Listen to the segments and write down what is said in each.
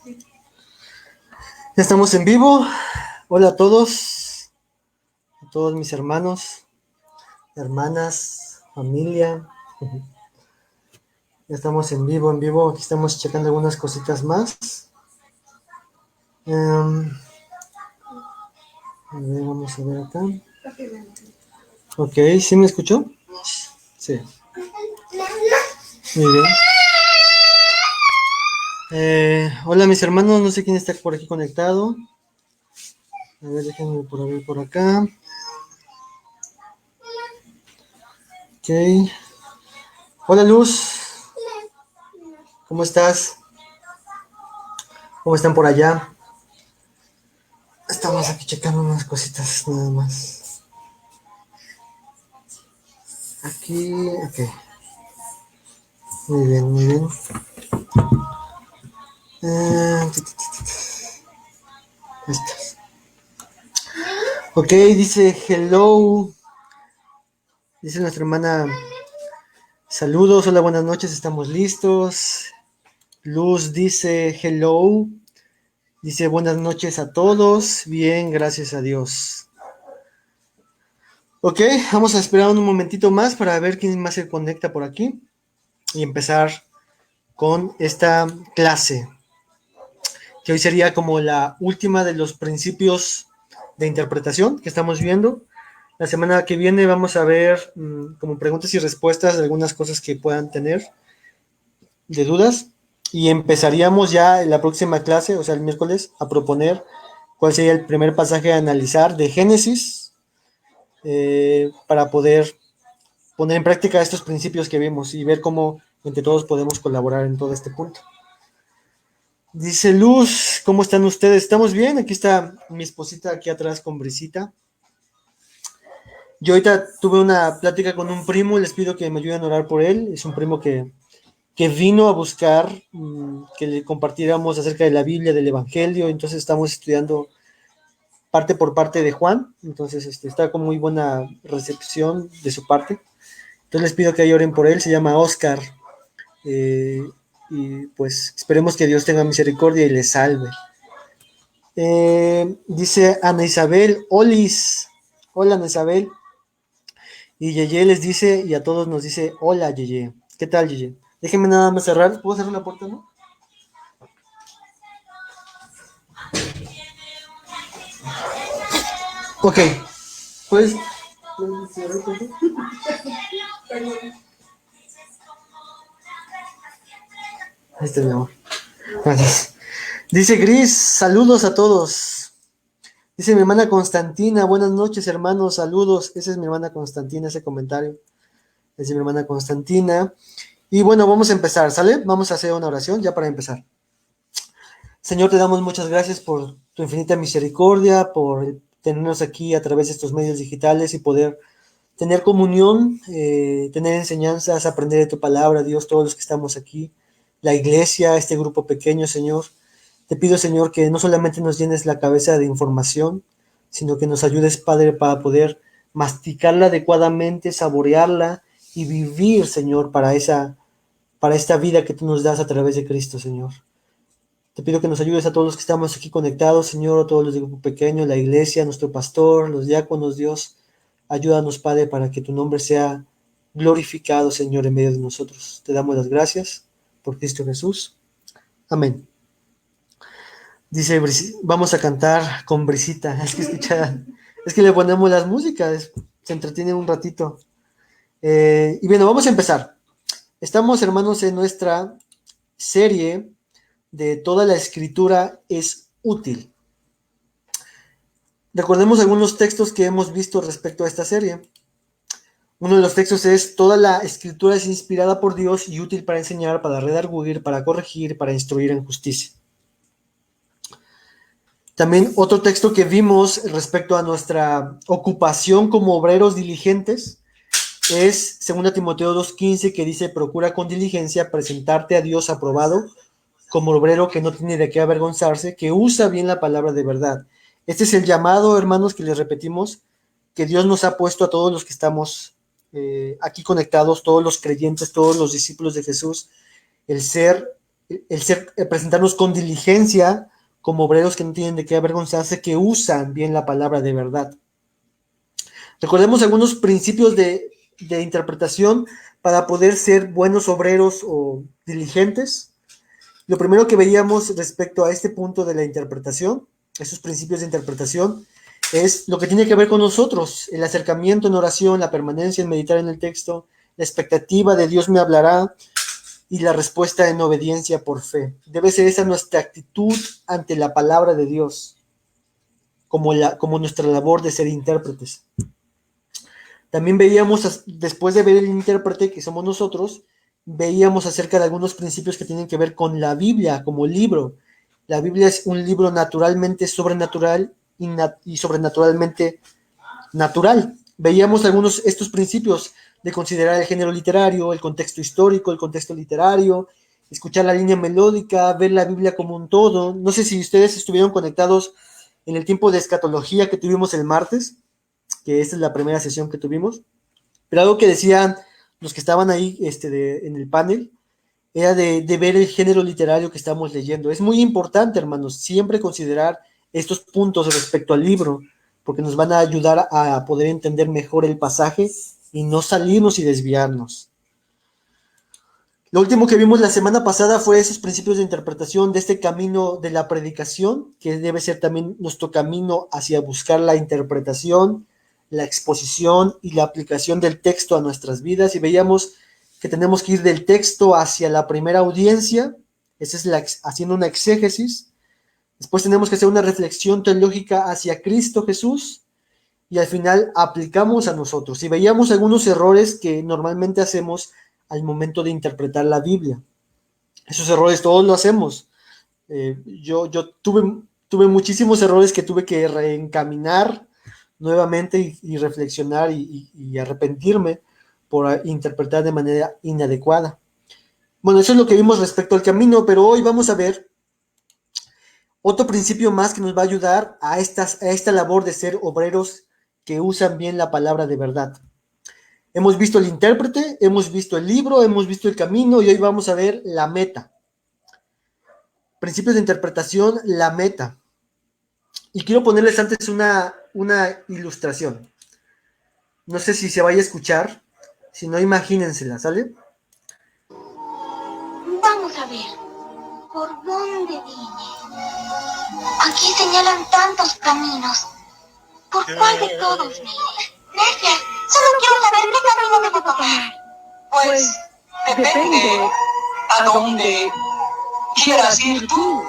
Ya estamos en vivo. Hola a todos mis hermanos, hermanas, familia. Ya estamos en vivo, en vivo. Aquí estamos checando algunas cositas más. A ver, vamos a ver acá. Ok, ¿sí me escuchó? Sí, muy bien. Hola mis hermanos, no sé quién está por aquí conectado. A ver, déjenme ver por acá. Ok. Hola Luz, ¿cómo estás? ¿Cómo están por allá? Estamos aquí checando unas cositas nada más. Aquí, ok. Muy bien, muy bien. Estas. Ok, dice hello. Dice nuestra hermana, saludos, hola, buenas noches, estamos listos. Luz dice hello. Dice buenas noches a todos. Bien, gracias a Dios. Ok, vamos a esperar un momentito más para ver quién más se conecta por aquí y empezar con esta clase, que hoy sería como la última de los principios de interpretación que estamos viendo. La semana que viene vamos a ver como preguntas y respuestas de algunas cosas que puedan tener de dudas y empezaríamos ya en la próxima clase, o sea, el miércoles, a proponer cuál sería el primer pasaje a analizar de Génesis para poder poner en práctica estos principios que vimos y ver cómo entre todos podemos colaborar en todo este punto. Dice Luz, ¿cómo están ustedes? ¿Estamos bien? Aquí está mi esposita aquí atrás con Brisita. Yo ahorita tuve una plática con un primo y les pido que me ayuden a orar por él. Es un primo que vino a buscar que le compartiéramos acerca de la Biblia, del Evangelio. Entonces estamos estudiando parte por parte de Juan. Entonces está con muy buena recepción de su parte. Entonces les pido que oren por él. Se llama Oscar. Eh, y pues esperemos que Dios tenga misericordia y le salve. Dice Ana Isabel, Olis. Hola Ana Isabel. Y Yeye les dice, y a todos nos dice, hola Yeye. ¿Qué tal Yeye? Déjenme nada más cerrar. ¿Puedo cerrar la puerta, no? Ok. Pues. Ahí está mi amor. Gracias. Dice Gris, saludos a todos. Dice mi hermana Constantina, buenas noches hermanos, saludos. Esa es mi hermana Constantina, ese comentario. Es de mi hermana Constantina. Y bueno, vamos a empezar, ¿sale? Vamos a hacer una oración ya para empezar. Señor, te damos muchas gracias por tu infinita misericordia, por tenernos aquí a través de estos medios digitales y poder tener comunión, tener enseñanzas, aprender de tu palabra, Dios, todos los que estamos aquí, la iglesia, este grupo pequeño, Señor. Te pido, Señor, que no solamente nos llenes la cabeza de información, sino que nos ayudes, Padre, para poder masticarla adecuadamente, saborearla y vivir, Señor, para esta vida que tú nos das a través de Cristo, Señor. Te pido que nos ayudes a todos los que estamos aquí conectados, Señor, a todos los del grupo pequeño, la iglesia, nuestro pastor, los diáconos, Dios. Ayúdanos, Padre, para que tu nombre sea glorificado, Señor, en medio de nosotros. Te damos las gracias por Cristo Jesús. Amén. Dice, vamos a cantar con Brisita. Es que le ponemos las músicas, se entretiene un ratito. Y bueno, vamos a empezar. Estamos, hermanos, en nuestra serie de Toda la Escritura es útil. Recordemos algunos textos que hemos visto respecto a esta serie. Uno de los textos es: toda la escritura es inspirada por Dios y útil para enseñar, para redarguir, para corregir, para instruir en justicia. También otro texto que vimos respecto a nuestra ocupación como obreros diligentes es 2 Timoteo 2:15, que dice: procura con diligencia presentarte a Dios aprobado como obrero que no tiene de qué avergonzarse, que usa bien la palabra de verdad. Este es el llamado, hermanos, que les repetimos, que Dios nos ha puesto a todos los que estamos aquí conectados, todos los creyentes, todos los discípulos de Jesús, el ser presentarnos con diligencia como obreros que no tienen de qué avergonzarse, que usan bien la palabra de verdad. Recordemos algunos principios de interpretación para poder ser buenos obreros o diligentes. Lo primero que veíamos respecto a este punto de la interpretación, esos principios de interpretación, es lo que tiene que ver con nosotros, el acercamiento en oración, la permanencia en meditar en el texto, la expectativa de Dios me hablará y la respuesta en obediencia por fe. Debe ser esa nuestra actitud ante la palabra de Dios, como nuestra labor de ser intérpretes. También veíamos, después de ver el intérprete, que somos nosotros, veíamos acerca de algunos principios que tienen que ver con la Biblia como libro. La Biblia es un libro naturalmente sobrenatural y sobrenaturalmente natural. Veíamos estos principios de considerar el género literario, el contexto histórico, el contexto literario, escuchar la línea melódica, ver la Biblia como un todo. No sé si ustedes estuvieron conectados en el tiempo de escatología que tuvimos el martes, que esta es la primera sesión que tuvimos, pero algo que decían los que estaban ahí en el panel era de ver el género literario que estamos leyendo. Es muy importante, hermanos, siempre considerar estos puntos respecto al libro, porque nos van a ayudar a poder entender mejor el pasaje y no salirnos y desviarnos. Lo último que vimos la semana pasada fue esos principios de interpretación de este camino de la predicación, que debe ser también nuestro camino hacia buscar la interpretación, la exposición y la aplicación del texto a nuestras vidas. Y veíamos que tenemos que ir del texto hacia la primera audiencia, esa es haciendo una exégesis. Después tenemos que hacer una reflexión teológica hacia Cristo Jesús y al final aplicamos a nosotros. Y veíamos algunos errores que normalmente hacemos al momento de interpretar la Biblia. Esos errores todos lo hacemos. Yo tuve muchísimos errores que tuve que reencaminar nuevamente y reflexionar y arrepentirme por interpretar de manera inadecuada. Bueno, eso es lo que vimos respecto al camino, pero hoy vamos a ver otro principio más que nos va a ayudar a esta labor de ser obreros que usan bien la palabra de verdad. Hemos visto el intérprete, hemos visto el libro, hemos visto el camino y hoy vamos a ver la meta. Principios de interpretación, la meta. Y quiero ponerles antes una ilustración. No sé si se vaya a escuchar, si no, imagínensela, ¿sale? Vamos a ver, ¿por dónde vine? Aquí señalan tantos caminos. ¿Por cuál de todos me iré? Nestle, solo quiero saber qué camino debo tomar. Pues depende a dónde quieras ir tú.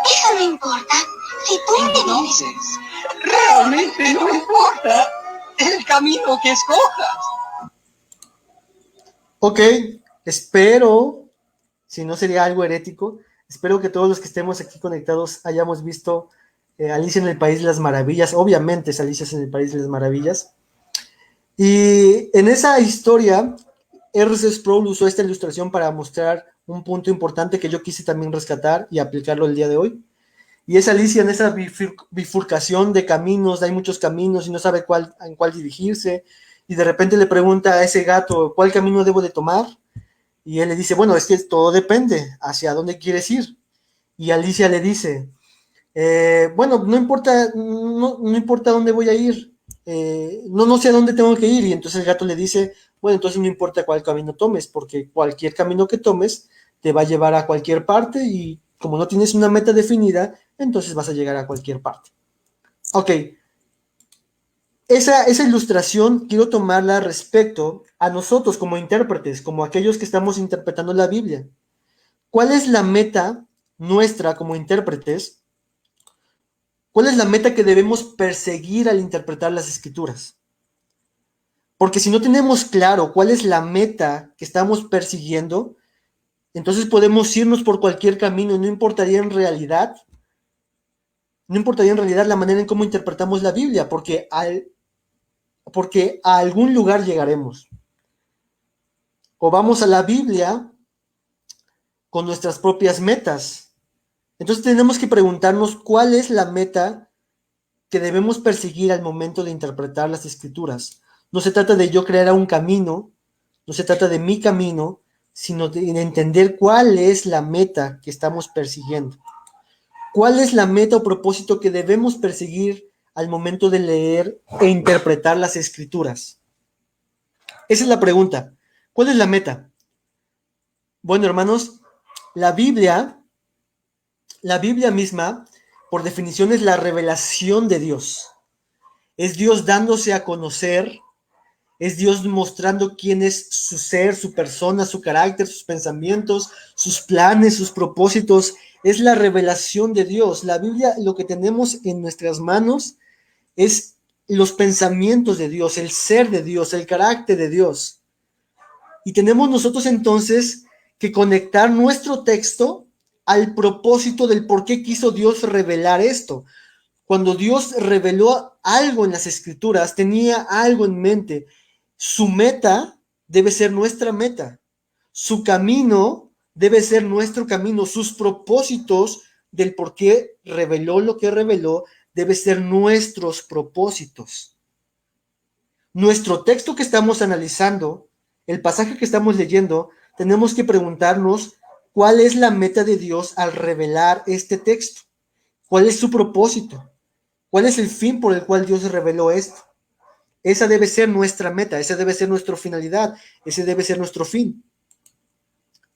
Eso no importa. Si tú me vienes. Entonces, realmente no importa el camino que escojas. Ok, espero, si no sería algo herético, espero que todos los que estemos aquí conectados hayamos visto Alicia en el País de las Maravillas. Obviamente es Alicia en el País de las Maravillas. Y en esa historia, R.C. Sproul usó esta ilustración para mostrar un punto importante que yo quise también rescatar y aplicarlo el día de hoy. Y es Alicia en esa bifurcación de caminos, hay muchos caminos y no sabe en cuál dirigirse. Y de repente le pregunta a ese gato, ¿cuál camino debo de tomar? Y él le dice, bueno, es que todo depende, ¿hacia dónde quieres ir? Y Alicia le dice, bueno, no importa dónde voy a ir, no sé a dónde tengo que ir. Y entonces el gato le dice, bueno, entonces no importa cuál camino tomes, porque cualquier camino que tomes te va a llevar a cualquier parte y como no tienes una meta definida, entonces vas a llegar a cualquier parte. Ok, esa ilustración quiero tomarla respecto a nosotros como intérpretes, como aquellos que estamos interpretando la Biblia. ¿Cuál es la meta nuestra como intérpretes? ¿Cuál es la meta que debemos perseguir al interpretar las escrituras? Porque si no tenemos claro cuál es la meta que estamos persiguiendo, entonces podemos irnos por cualquier camino y no importaría en realidad la manera en cómo interpretamos la Biblia, porque a algún lugar llegaremos. O vamos a la Biblia con nuestras propias metas. Entonces tenemos que preguntarnos cuál es la meta que debemos perseguir al momento de interpretar las escrituras. No se trata de yo crear un camino, no se trata de mi camino, sino en entender cuál es la meta que estamos persiguiendo. ¿Cuál es la meta o propósito que debemos perseguir al momento de leer e interpretar las Escrituras? Esa es la pregunta. ¿Cuál es la meta? Bueno, hermanos, la Biblia misma, por definición, es la revelación de Dios. Es Dios dándose a conocer, es Dios mostrando quién es su ser, su persona, su carácter, sus pensamientos, sus planes, sus propósitos. Es la revelación de Dios. La Biblia, lo que tenemos en nuestras manos es los pensamientos de Dios, el ser de Dios, el carácter de Dios. Y tenemos nosotros entonces que conectar nuestro texto al propósito del por qué quiso Dios revelar esto. Cuando Dios reveló algo en las Escrituras, tenía algo en mente. Su meta debe ser nuestra meta. Su camino debe ser nuestro camino. Sus propósitos del por qué reveló lo que reveló debe ser nuestros propósitos. Nuestro texto que estamos analizando, el pasaje que estamos leyendo, tenemos que preguntarnos cuál es la meta de Dios al revelar este texto. ¿Cuál es su propósito? ¿Cuál es el fin por el cual Dios reveló esto? Esa debe ser nuestra meta, esa debe ser nuestra finalidad, ese debe ser nuestro fin.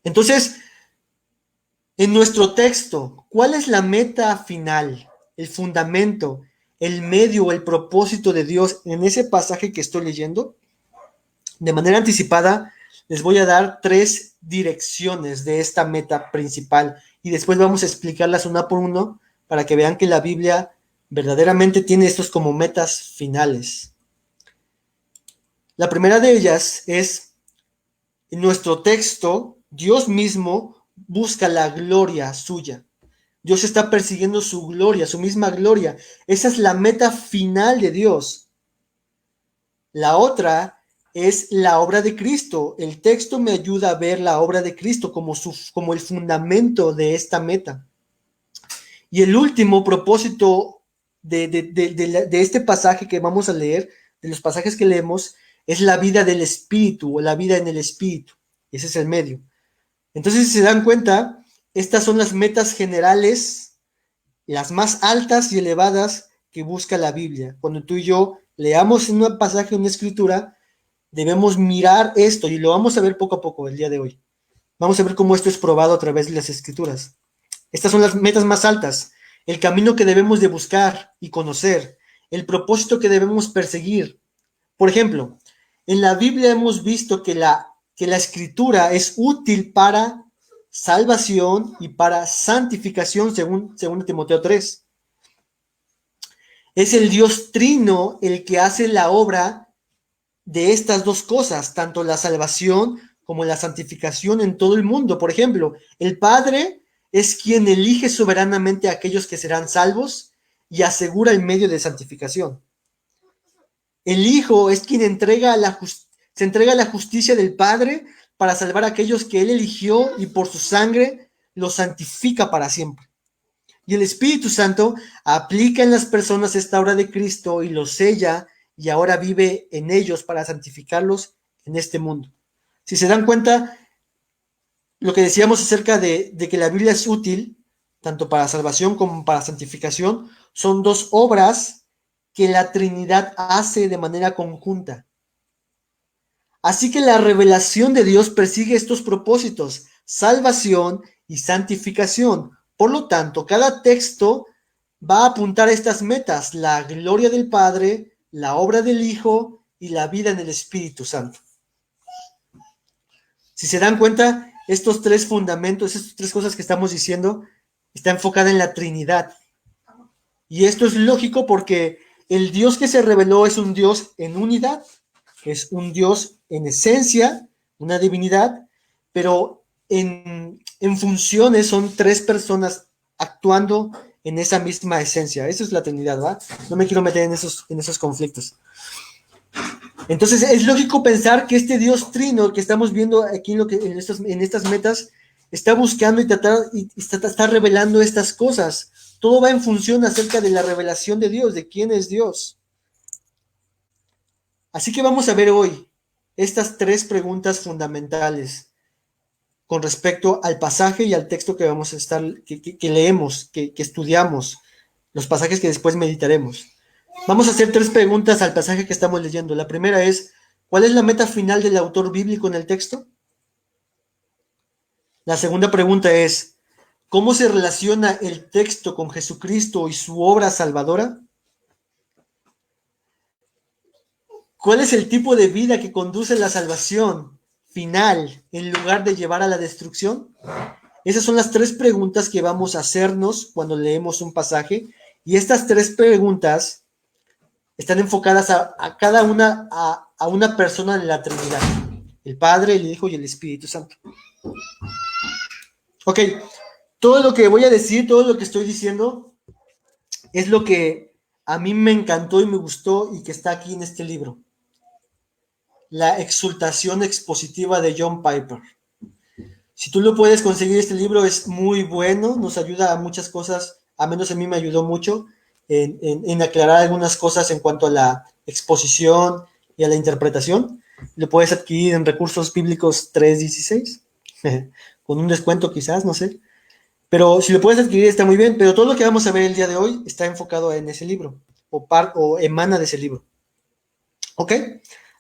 Entonces, en nuestro texto, ¿cuál es la meta final, el fundamento, el medio, el propósito de Dios en ese pasaje que estoy leyendo? De manera anticipada, les voy a dar 3 direcciones de esta meta principal y después vamos a explicarlas una por uno para que vean que la Biblia verdaderamente tiene estos como metas finales. La primera de ellas es, en nuestro texto, Dios mismo busca la gloria suya. Dios está persiguiendo su gloria, su misma gloria. Esa es la meta final de Dios. La otra es la obra de Cristo. El texto me ayuda a ver la obra de Cristo como el fundamento de esta meta. Y el último propósito de este pasaje que vamos a leer, de los pasajes que leemos, es la vida del Espíritu o la vida en el Espíritu. Ese es el medio. Entonces, si se dan cuenta, estas son las metas generales, las más altas y elevadas que busca la Biblia. Cuando tú y yo leamos en un pasaje, una escritura, debemos mirar esto y lo vamos a ver poco a poco el día de hoy. Vamos a ver cómo esto es probado a través de las escrituras. Estas son las metas más altas, el camino que debemos de buscar y conocer, el propósito que debemos perseguir. Por ejemplo, en la Biblia hemos visto que la escritura es útil para salvación y para santificación, según Timoteo 3. Es el Dios trino el que hace la obra de estas dos cosas, tanto la salvación como la santificación en todo el mundo. Por ejemplo, el Padre es quien elige soberanamente a aquellos que serán salvos y asegura el medio de santificación. El Hijo es quien se entrega a la justicia del Padre para salvar a aquellos que Él eligió y por su sangre los santifica para siempre. Y el Espíritu Santo aplica en las personas esta obra de Cristo y los sella y ahora vive en ellos para santificarlos en este mundo. Si se dan cuenta, lo que decíamos acerca de que la Biblia es útil, tanto para salvación como para santificación, son dos obras que la Trinidad hace de manera conjunta. Así que la revelación de Dios persigue estos propósitos, salvación y santificación. Por lo tanto, cada texto va a apuntar a estas metas, la gloria del Padre, la obra del Hijo y la vida en el Espíritu Santo. Si se dan cuenta, estos 3 fundamentos, estas 3 cosas que estamos diciendo, está enfocada en la Trinidad. Y esto es lógico porque el Dios que se reveló es un Dios en unidad, es un Dios en esencia, una divinidad, pero en funciones son 3 personas actuando en esa misma esencia. Esa es la Trinidad, ¿va? No me quiero meter en esos conflictos. Entonces es lógico pensar que este Dios trino que estamos viendo aquí en estas metas está buscando y está revelando estas cosas. Todo va en función acerca de la revelación de Dios, de quién es Dios. Así que vamos a ver hoy estas 3 preguntas fundamentales. con respecto al pasaje y al texto que vamos a estar, que leemos, que estudiamos, los pasajes que después meditaremos. Vamos a hacer 3 preguntas al pasaje que estamos leyendo. La primera es, ¿cuál es la meta final del autor bíblico en el texto? La segunda pregunta es, ¿cómo se relaciona el texto con Jesucristo y su obra salvadora? ¿Cuál es el tipo de vida que conduce a la salvación final en lugar de llevar a la destrucción? Esas son las 3 preguntas que vamos a hacernos cuando leemos un pasaje, y estas 3 preguntas están enfocadas a cada una, a una persona de la Trinidad, el Padre, el Hijo y el Espíritu Santo. Ok, todo lo que voy a decir, todo lo que estoy diciendo, es lo que a mí me encantó y me gustó y que está aquí en este libro. La exultación expositiva de John Piper. Si tú lo puedes conseguir, este libro es muy bueno, nos ayuda a muchas cosas, a menos a mí me ayudó mucho en aclarar algunas cosas en cuanto a la exposición y a la interpretación. Lo puedes adquirir en Recursos Bíblicos 3.16, con un descuento quizás, no sé. Pero si lo puedes adquirir está muy bien, pero todo lo que vamos a ver el día de hoy está enfocado en ese libro, o emana de ese libro. ¿Ok?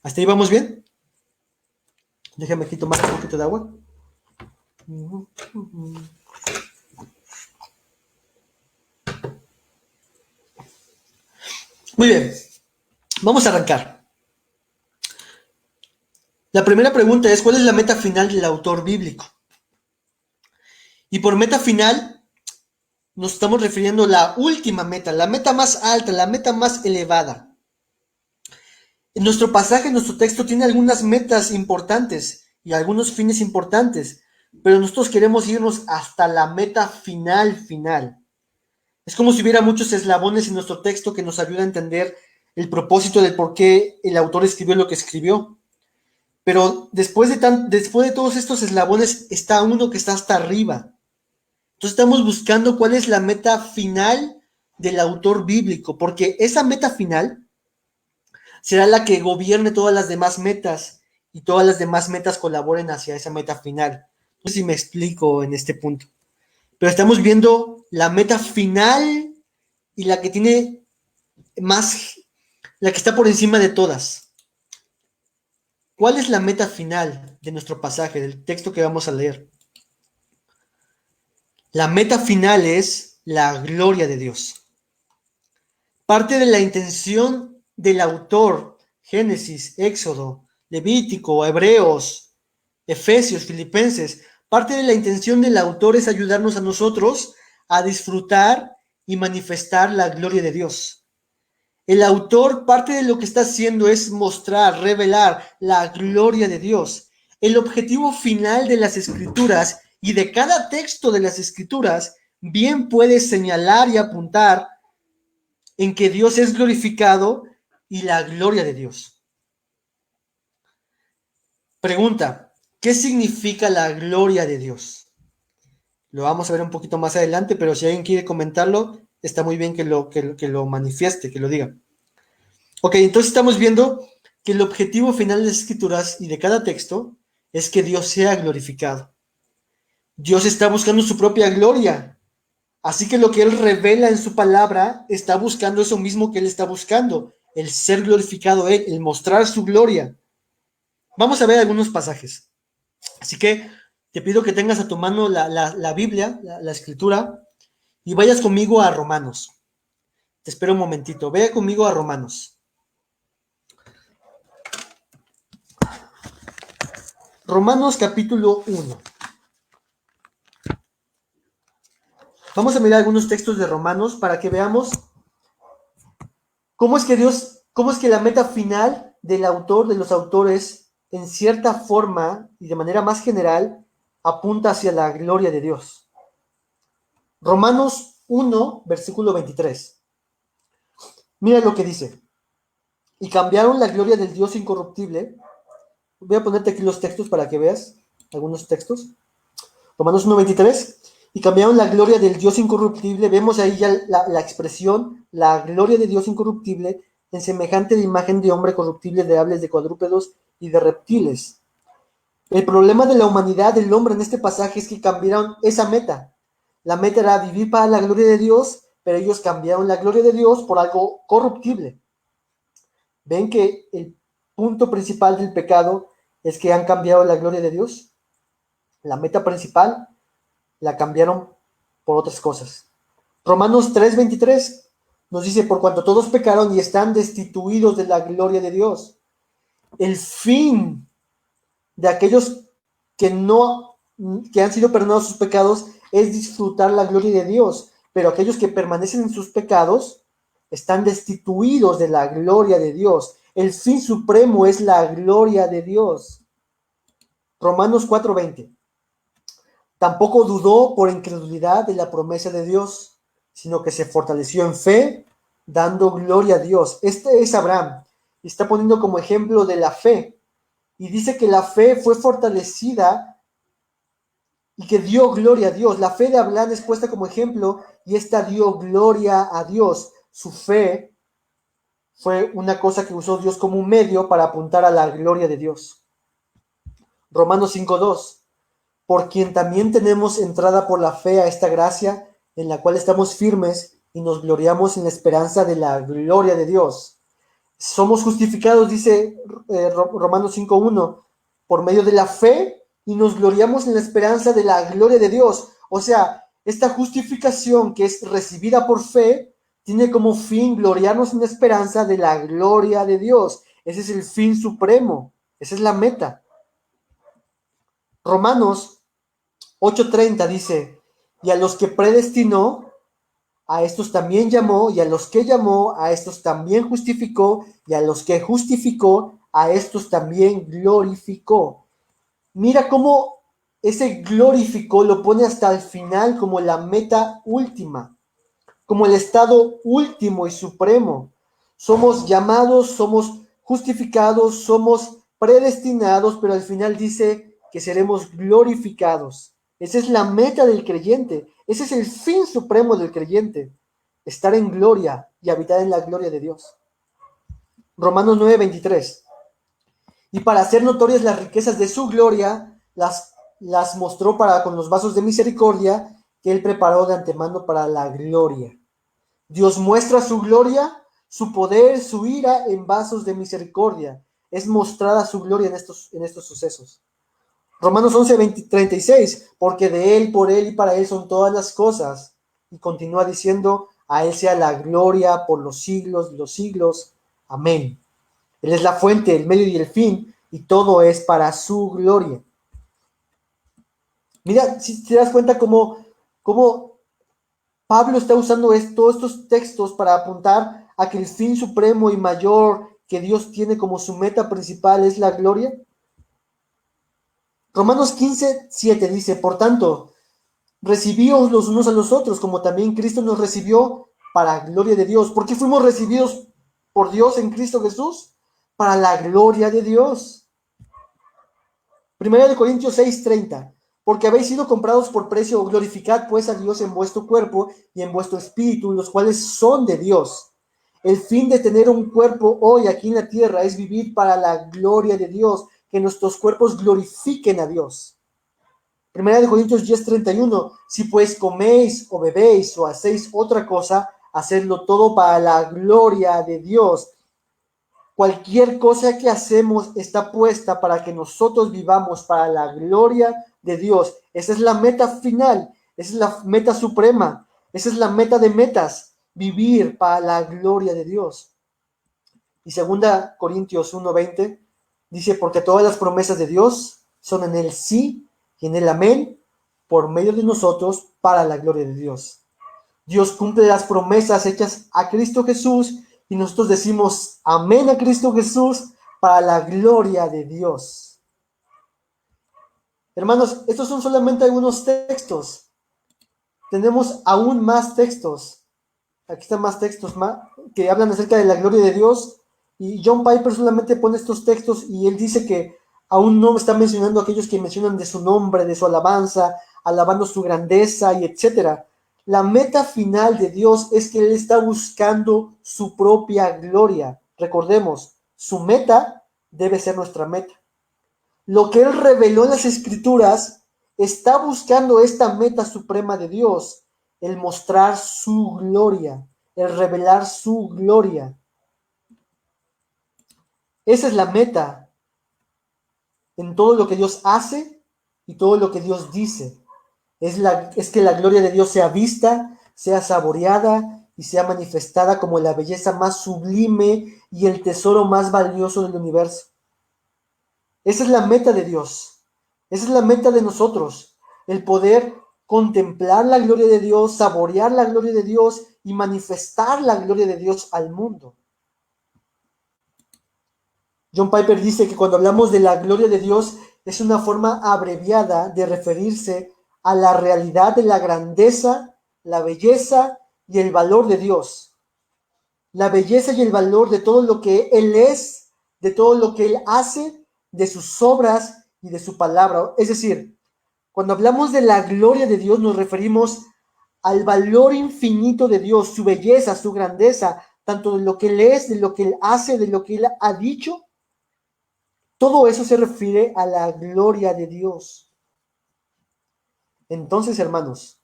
¿Hasta ahí vamos bien? Déjame aquí tomar un poquito de agua. Muy bien, vamos a arrancar. La primera pregunta es, ¿cuál es la meta final del autor bíblico? Y por meta final nos estamos refiriendo a la última meta, la meta más alta, la meta más elevada. En nuestro pasaje, nuestro texto tiene algunas metas importantes y algunos fines importantes, pero nosotros queremos irnos hasta la meta final. Es como si hubiera muchos eslabones en nuestro texto que nos ayudan a entender el propósito del por qué el autor escribió lo que escribió. Pero después de todos estos eslabones está uno que está hasta arriba. Entonces estamos buscando cuál es la meta final del autor bíblico, porque esa meta final será la que gobierne todas las demás metas y todas las demás metas colaboren hacia esa meta final. No sé si me explico en este punto. Pero estamos viendo la meta final y la que tiene más, la que está por encima de todas. ¿Cuál es la meta final de nuestro pasaje, del texto que vamos a leer? La meta final es la gloria de Dios. Parte de la intención del autor, Génesis, Éxodo, Levítico, Hebreos, Efesios, Filipenses, parte de la intención del autor es ayudarnos a nosotros a disfrutar y manifestar la gloria de Dios. El autor, parte de lo que está haciendo es mostrar, revelar la gloria de Dios. El objetivo final de las Escrituras y de cada texto de las Escrituras bien puede señalar y apuntar en que Dios es glorificado y la gloria de Dios. Pregunta, ¿qué significa la gloria de Dios? Lo vamos a ver un poquito más adelante, pero si alguien quiere comentarlo, está muy bien que lo manifieste, que lo diga. Ok, entonces estamos viendo que el objetivo final de las Escrituras y de cada texto es que Dios sea glorificado. Dios está buscando su propia gloria. Así que lo que Él revela en su palabra está buscando eso mismo que Él está buscando, el ser glorificado Él, el mostrar su gloria. Vamos a ver algunos pasajes. Así que te pido que tengas a tu mano la Biblia, la Escritura, y vayas conmigo a Romanos. Te espero un momentito. Vaya conmigo a Romanos. Romanos capítulo 1. Vamos a mirar algunos textos de Romanos para que veamos cómo es que la meta final del autor, de los autores, en cierta forma y de manera más general, apunta hacia la gloria de Dios. Romanos 1, versículo 23. Mira lo que dice. Y cambiaron la gloria del Dios incorruptible. Voy a ponerte aquí los textos para que veas algunos textos. Romanos 1, 23. Y cambiaron la gloria del Dios incorruptible. Vemos ahí ya la expresión, la gloria de Dios incorruptible, en semejante de imagen de hombre corruptible, de aves, de cuadrúpedos y de reptiles. El problema de la humanidad, del hombre en este pasaje, es que cambiaron esa meta. La meta era vivir para la gloria de Dios, pero ellos cambiaron la gloria de Dios por algo corruptible. ¿Ven que el punto principal del pecado es que han cambiado la gloria de Dios? La meta principal la cambiaron por otras cosas. Romanos 3:23 nos dice, por cuanto todos pecaron y están destituidos de la gloria de Dios. El fin de aquellos que han sido perdonados sus pecados es disfrutar la gloria de Dios, pero aquellos que permanecen en sus pecados están destituidos de la gloria de Dios. El fin supremo es la gloria de Dios. Romanos 4:20. Tampoco dudó por incredulidad de la promesa de Dios, sino que se fortaleció en fe, dando gloria a Dios. Este es Abraham. Está poniendo como ejemplo de la fe. Y dice que la fe fue fortalecida y que dio gloria a Dios. La fe de Abraham es puesta como ejemplo y esta dio gloria a Dios. Su fe fue una cosa que usó Dios como un medio para apuntar a la gloria de Dios. Romanos 5:2. Por quien también tenemos entrada por la fe a esta gracia, en la cual estamos firmes y nos gloriamos en la esperanza de la gloria de Dios. Somos justificados, dice Romanos 5:1, por medio de la fe y nos gloriamos en la esperanza de la gloria de Dios. O sea, esta justificación que es recibida por fe, tiene como fin gloriarnos en la esperanza de la gloria de Dios. Ese es el fin supremo, esa es la meta. Romanos 8:30 dice, y a los que predestinó, a estos también llamó, y a los que llamó, a estos también justificó, y a los que justificó, a estos también glorificó. Mira cómo ese glorificó lo pone hasta el final como la meta última, como el estado último y supremo. Somos llamados, somos justificados, somos predestinados, pero al final dice que seremos glorificados. Esa es la meta del creyente. Ese es el fin supremo del creyente. Estar en gloria y habitar en la gloria de Dios. Romanos 9:23. Y para hacer notorias las riquezas de su gloria, las mostró para con los vasos de misericordia que él preparó de antemano para la gloria. Dios muestra su gloria, su poder, su ira en vasos de misericordia. Es mostrada su gloria en estos sucesos. Romanos 11:36, porque de él, por él y para él son todas las cosas. Y continúa diciendo, a él sea la gloria por los siglos de los siglos. Amén. Él es la fuente, el medio y el fin, y todo es para su gloria. Mira, si te das cuenta cómo Pablo está usando todos estos textos para apuntar a que el fin supremo y mayor que Dios tiene como su meta principal es la gloria. Romanos 15:7 dice, por tanto, recibíos los unos a los otros, como también Cristo nos recibió para gloria de Dios. ¿Por qué fuimos recibidos por Dios en Cristo Jesús? Para la gloria de Dios. Primera de Corintios 6:30, porque habéis sido comprados por precio, glorificad pues a Dios en vuestro cuerpo y en vuestro espíritu, los cuales son de Dios. El fin de tener un cuerpo hoy aquí en la tierra es vivir para la gloria de Dios, que nuestros cuerpos glorifiquen a Dios. Primera de Corintios 10:31, si pues coméis o bebéis o hacéis otra cosa, hacedlo todo para la gloria de Dios. Cualquier cosa que hacemos está puesta para que nosotros vivamos para la gloria de Dios. Esa es la meta final, esa es la meta suprema, esa es la meta de metas, vivir para la gloria de Dios. Y 2 Corintios 1:20 dice, porque todas las promesas de Dios son en el sí y en el amén, por medio de nosotros, para la gloria de Dios. Dios cumple las promesas hechas a Cristo Jesús y nosotros decimos amén a Cristo Jesús para la gloria de Dios. Hermanos, estos son solamente algunos textos. Tenemos aún más textos. Aquí están más textos que hablan acerca de la gloria de Dios. Y John Piper solamente pone estos textos y él dice que aún no está mencionando a aquellos que mencionan de su nombre, de su alabanza, alabando su grandeza y etcétera. La meta final de Dios es que Él está buscando su propia gloria. Recordemos, su meta debe ser nuestra meta. lo que Él reveló en las Escrituras, está buscando esta meta suprema de Dios, el mostrar su gloria, el revelar su gloria. Esa es la meta en todo lo que Dios hace y todo lo que Dios dice. Es que la gloria de Dios sea vista, sea saboreada y sea manifestada como la belleza más sublime y el tesoro más valioso del universo. Esa es la meta de Dios. Esa es la meta de nosotros. El poder contemplar la gloria de Dios, saborear la gloria de Dios y manifestar la gloria de Dios al mundo. John Piper dice que cuando hablamos de la gloria de Dios es una forma abreviada de referirse a la realidad de la grandeza, la belleza y el valor de Dios. La belleza y el valor de todo lo que Él es, de todo lo que Él hace, de sus obras y de su palabra. Es decir, cuando hablamos de la gloria de Dios nos referimos al valor infinito de Dios, su belleza, su grandeza, tanto de lo que Él es, de lo que Él hace, de lo que Él ha dicho. Todo eso se refiere a la gloria de Dios. Entonces, hermanos,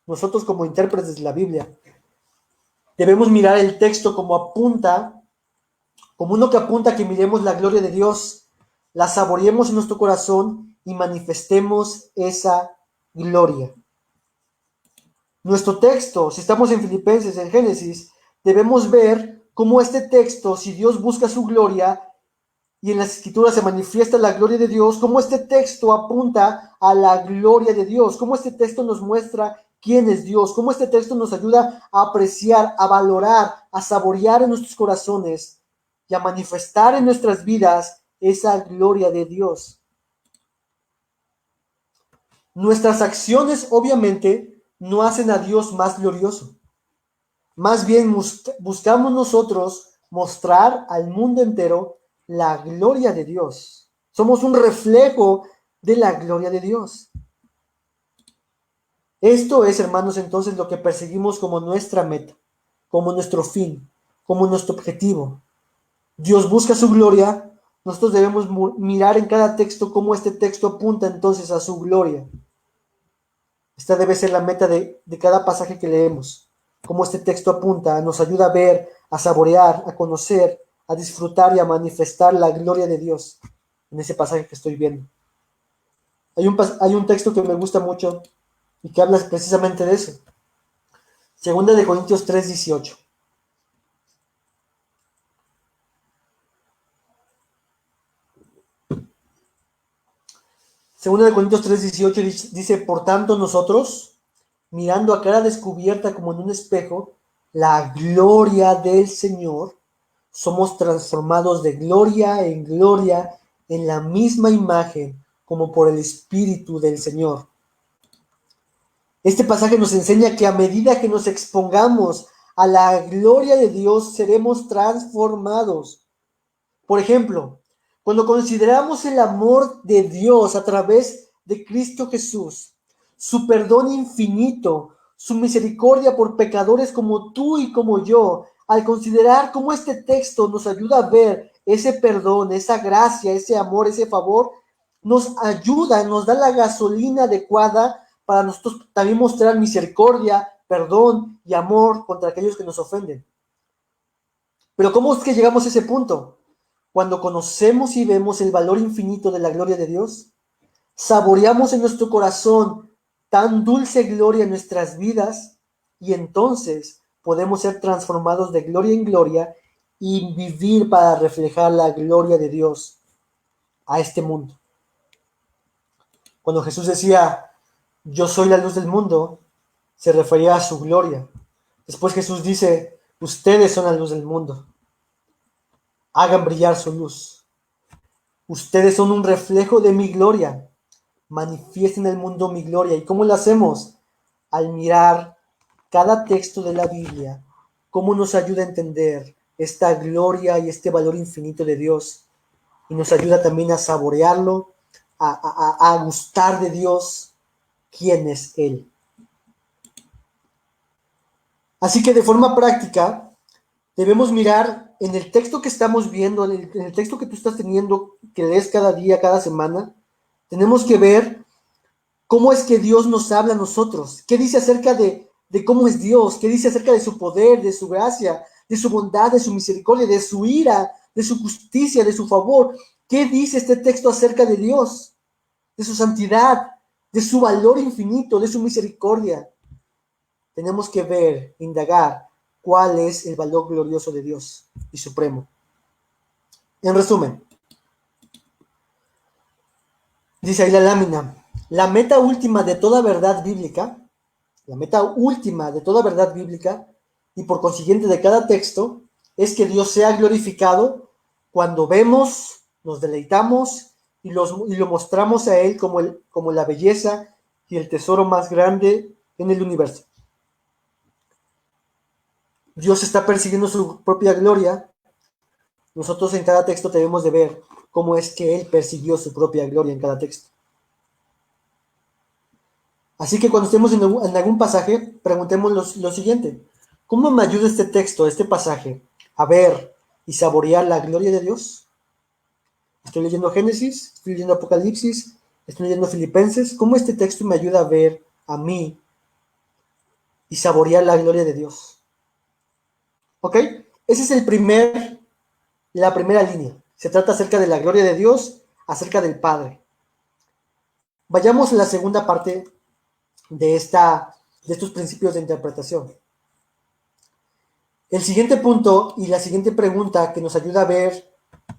nosotros como intérpretes de la Biblia, debemos mirar el texto como uno que apunta a que miremos la gloria de Dios, la saboreemos en nuestro corazón y manifestemos esa gloria. Nuestro texto, si estamos en Filipenses, en Génesis, debemos ver cómo este texto, si Dios busca su gloria, y en las Escrituras se manifiesta la gloria de Dios, cómo este texto apunta a la gloria de Dios, cómo este texto nos muestra quién es Dios, cómo este texto nos ayuda a apreciar, a valorar, a saborear en nuestros corazones y a manifestar en nuestras vidas esa gloria de Dios. Nuestras acciones, obviamente, no hacen a Dios más glorioso. Más bien buscamos nosotros mostrar al mundo entero la gloria de Dios. Somos un reflejo de la gloria de Dios. Esto es, hermanos, entonces lo que perseguimos como nuestra meta, como nuestro fin, como nuestro objetivo. Dios busca su gloria, nosotros debemos mirar en cada texto cómo este texto apunta entonces a su gloria. Esta debe ser la meta de cada pasaje que leemos. Cómo este texto apunta, nos ayuda a ver, a saborear, a conocer, a disfrutar y a manifestar la gloria de Dios en ese pasaje que estoy viendo. Hay un texto que me gusta mucho y que habla precisamente de eso. Segunda de Corintios 3:18. Segunda de Corintios 3:18 dice, por tanto nosotros, mirando a cara descubierta como en un espejo, la gloria del Señor, somos transformados de gloria en gloria en la misma imagen como por el Espíritu del Señor. Este pasaje nos enseña que a medida que nos expongamos a la gloria de Dios, seremos transformados. Por ejemplo, cuando consideramos el amor de Dios a través de Cristo Jesús, su perdón infinito, su misericordia por pecadores como tú y como yo, al considerar cómo este texto nos ayuda a ver ese perdón, esa gracia, ese amor, ese favor, nos ayuda, nos da la gasolina adecuada para nosotros también mostrar misericordia, perdón y amor contra aquellos que nos ofenden. Pero ¿cómo es que llegamos a ese punto? Cuando conocemos y vemos el valor infinito de la gloria de Dios, saboreamos en nuestro corazón tan dulce gloria en nuestras vidas y entonces podemos ser transformados de gloria en gloria y vivir para reflejar la gloria de Dios a este mundo. Cuando Jesús decía, yo soy la luz del mundo, se refería a su gloria. Después Jesús dice, ustedes son la luz del mundo. Hagan brillar su luz. Ustedes son un reflejo de mi gloria. Manifiesten en el mundo mi gloria. ¿Y cómo lo hacemos? Al mirar cada texto de la Biblia, cómo nos ayuda a entender esta gloria y este valor infinito de Dios. Y nos ayuda también a saborearlo, a gustar de Dios, quién es Él. Así que de forma práctica, debemos mirar en el texto que estamos viendo, en el texto que tú estás teniendo, que lees cada día, cada semana, tenemos que ver cómo es que Dios nos habla a nosotros, qué dice acerca de cómo es Dios, qué dice acerca de su poder, de su gracia, de su bondad, de su misericordia, de su ira, de su justicia, de su favor. ¿Qué dice este texto acerca de Dios, de su santidad, de su valor infinito, de su misericordia? Tenemos que ver, indagar cuál es el valor glorioso de Dios y supremo. En resumen, dice ahí la lámina, la meta última de toda verdad bíblica, la meta última de toda verdad bíblica y por consiguiente de cada texto es que Dios sea glorificado cuando vemos, nos deleitamos y lo mostramos a Él como la belleza y el tesoro más grande en el universo. Dios está persiguiendo su propia gloria. Nosotros en cada texto debemos de ver cómo es que Él persiguió su propia gloria en cada texto. Así que cuando estemos en algún pasaje, preguntemos lo siguiente. ¿Cómo me ayuda este texto, este pasaje, a ver y saborear la gloria de Dios? Estoy leyendo Génesis, estoy leyendo Apocalipsis, estoy leyendo Filipenses. ¿Cómo este texto me ayuda a ver a mí y saborear la gloria de Dios? ¿Ok? Esa es la primera línea. Se trata acerca de la gloria de Dios, acerca del Padre. Vayamos a la segunda parte de estos principios de interpretación. El siguiente punto y la siguiente pregunta que nos ayuda a ver,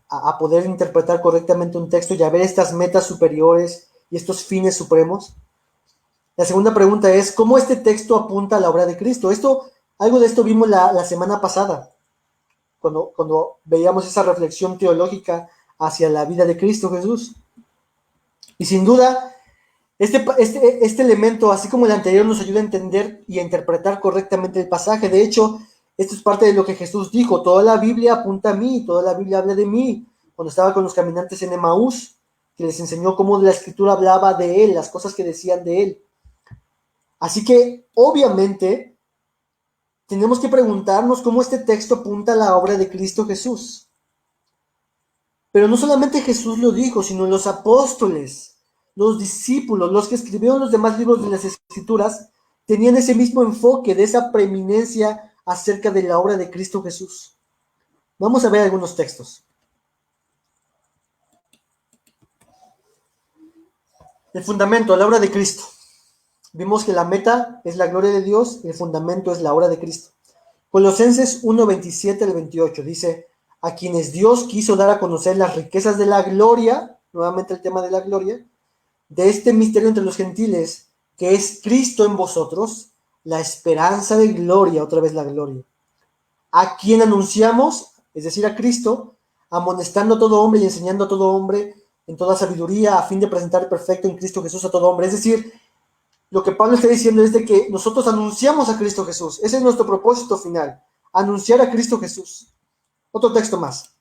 a poder interpretar correctamente un texto y a ver estas metas superiores y estos fines supremos. La segunda pregunta es, ¿cómo este texto apunta a la obra de Cristo? Algo de esto vimos la semana pasada, cuando veíamos esa reflexión teológica hacia la vida de Cristo Jesús. Y sin duda, este elemento, así como el anterior, nos ayuda a entender y a interpretar correctamente el pasaje. De hecho, esto es parte de lo que Jesús dijo. Toda la Biblia apunta a mí, toda la Biblia habla de mí. Cuando estaba con los caminantes en Emaús, que les enseñó cómo la Escritura hablaba de Él, las cosas que decían de Él. Así que, obviamente, tenemos que preguntarnos cómo este texto apunta a la obra de Cristo Jesús. Pero no solamente Jesús lo dijo, sino los apóstoles, los discípulos, los que escribieron los demás libros de las Escrituras, tenían ese mismo enfoque de esa preeminencia acerca de la obra de Cristo Jesús. Vamos a ver algunos textos. El fundamento, la obra de Cristo. Vimos que la meta es la gloria de Dios, el fundamento es la obra de Cristo. Colosenses 1, 27 al 28 dice, a quienes Dios quiso dar a conocer las riquezas de la gloria, nuevamente el tema de la gloria, de este misterio entre los gentiles, que es Cristo en vosotros, la esperanza de gloria, otra vez la gloria. A quien anunciamos, es decir, a Cristo, amonestando a todo hombre y enseñando a todo hombre en toda sabiduría, a fin de presentar perfecto en Cristo Jesús a todo hombre. Es decir, lo que Pablo está diciendo es de que nosotros anunciamos a Cristo Jesús. Ese es nuestro propósito final, anunciar a Cristo Jesús. Otro texto más.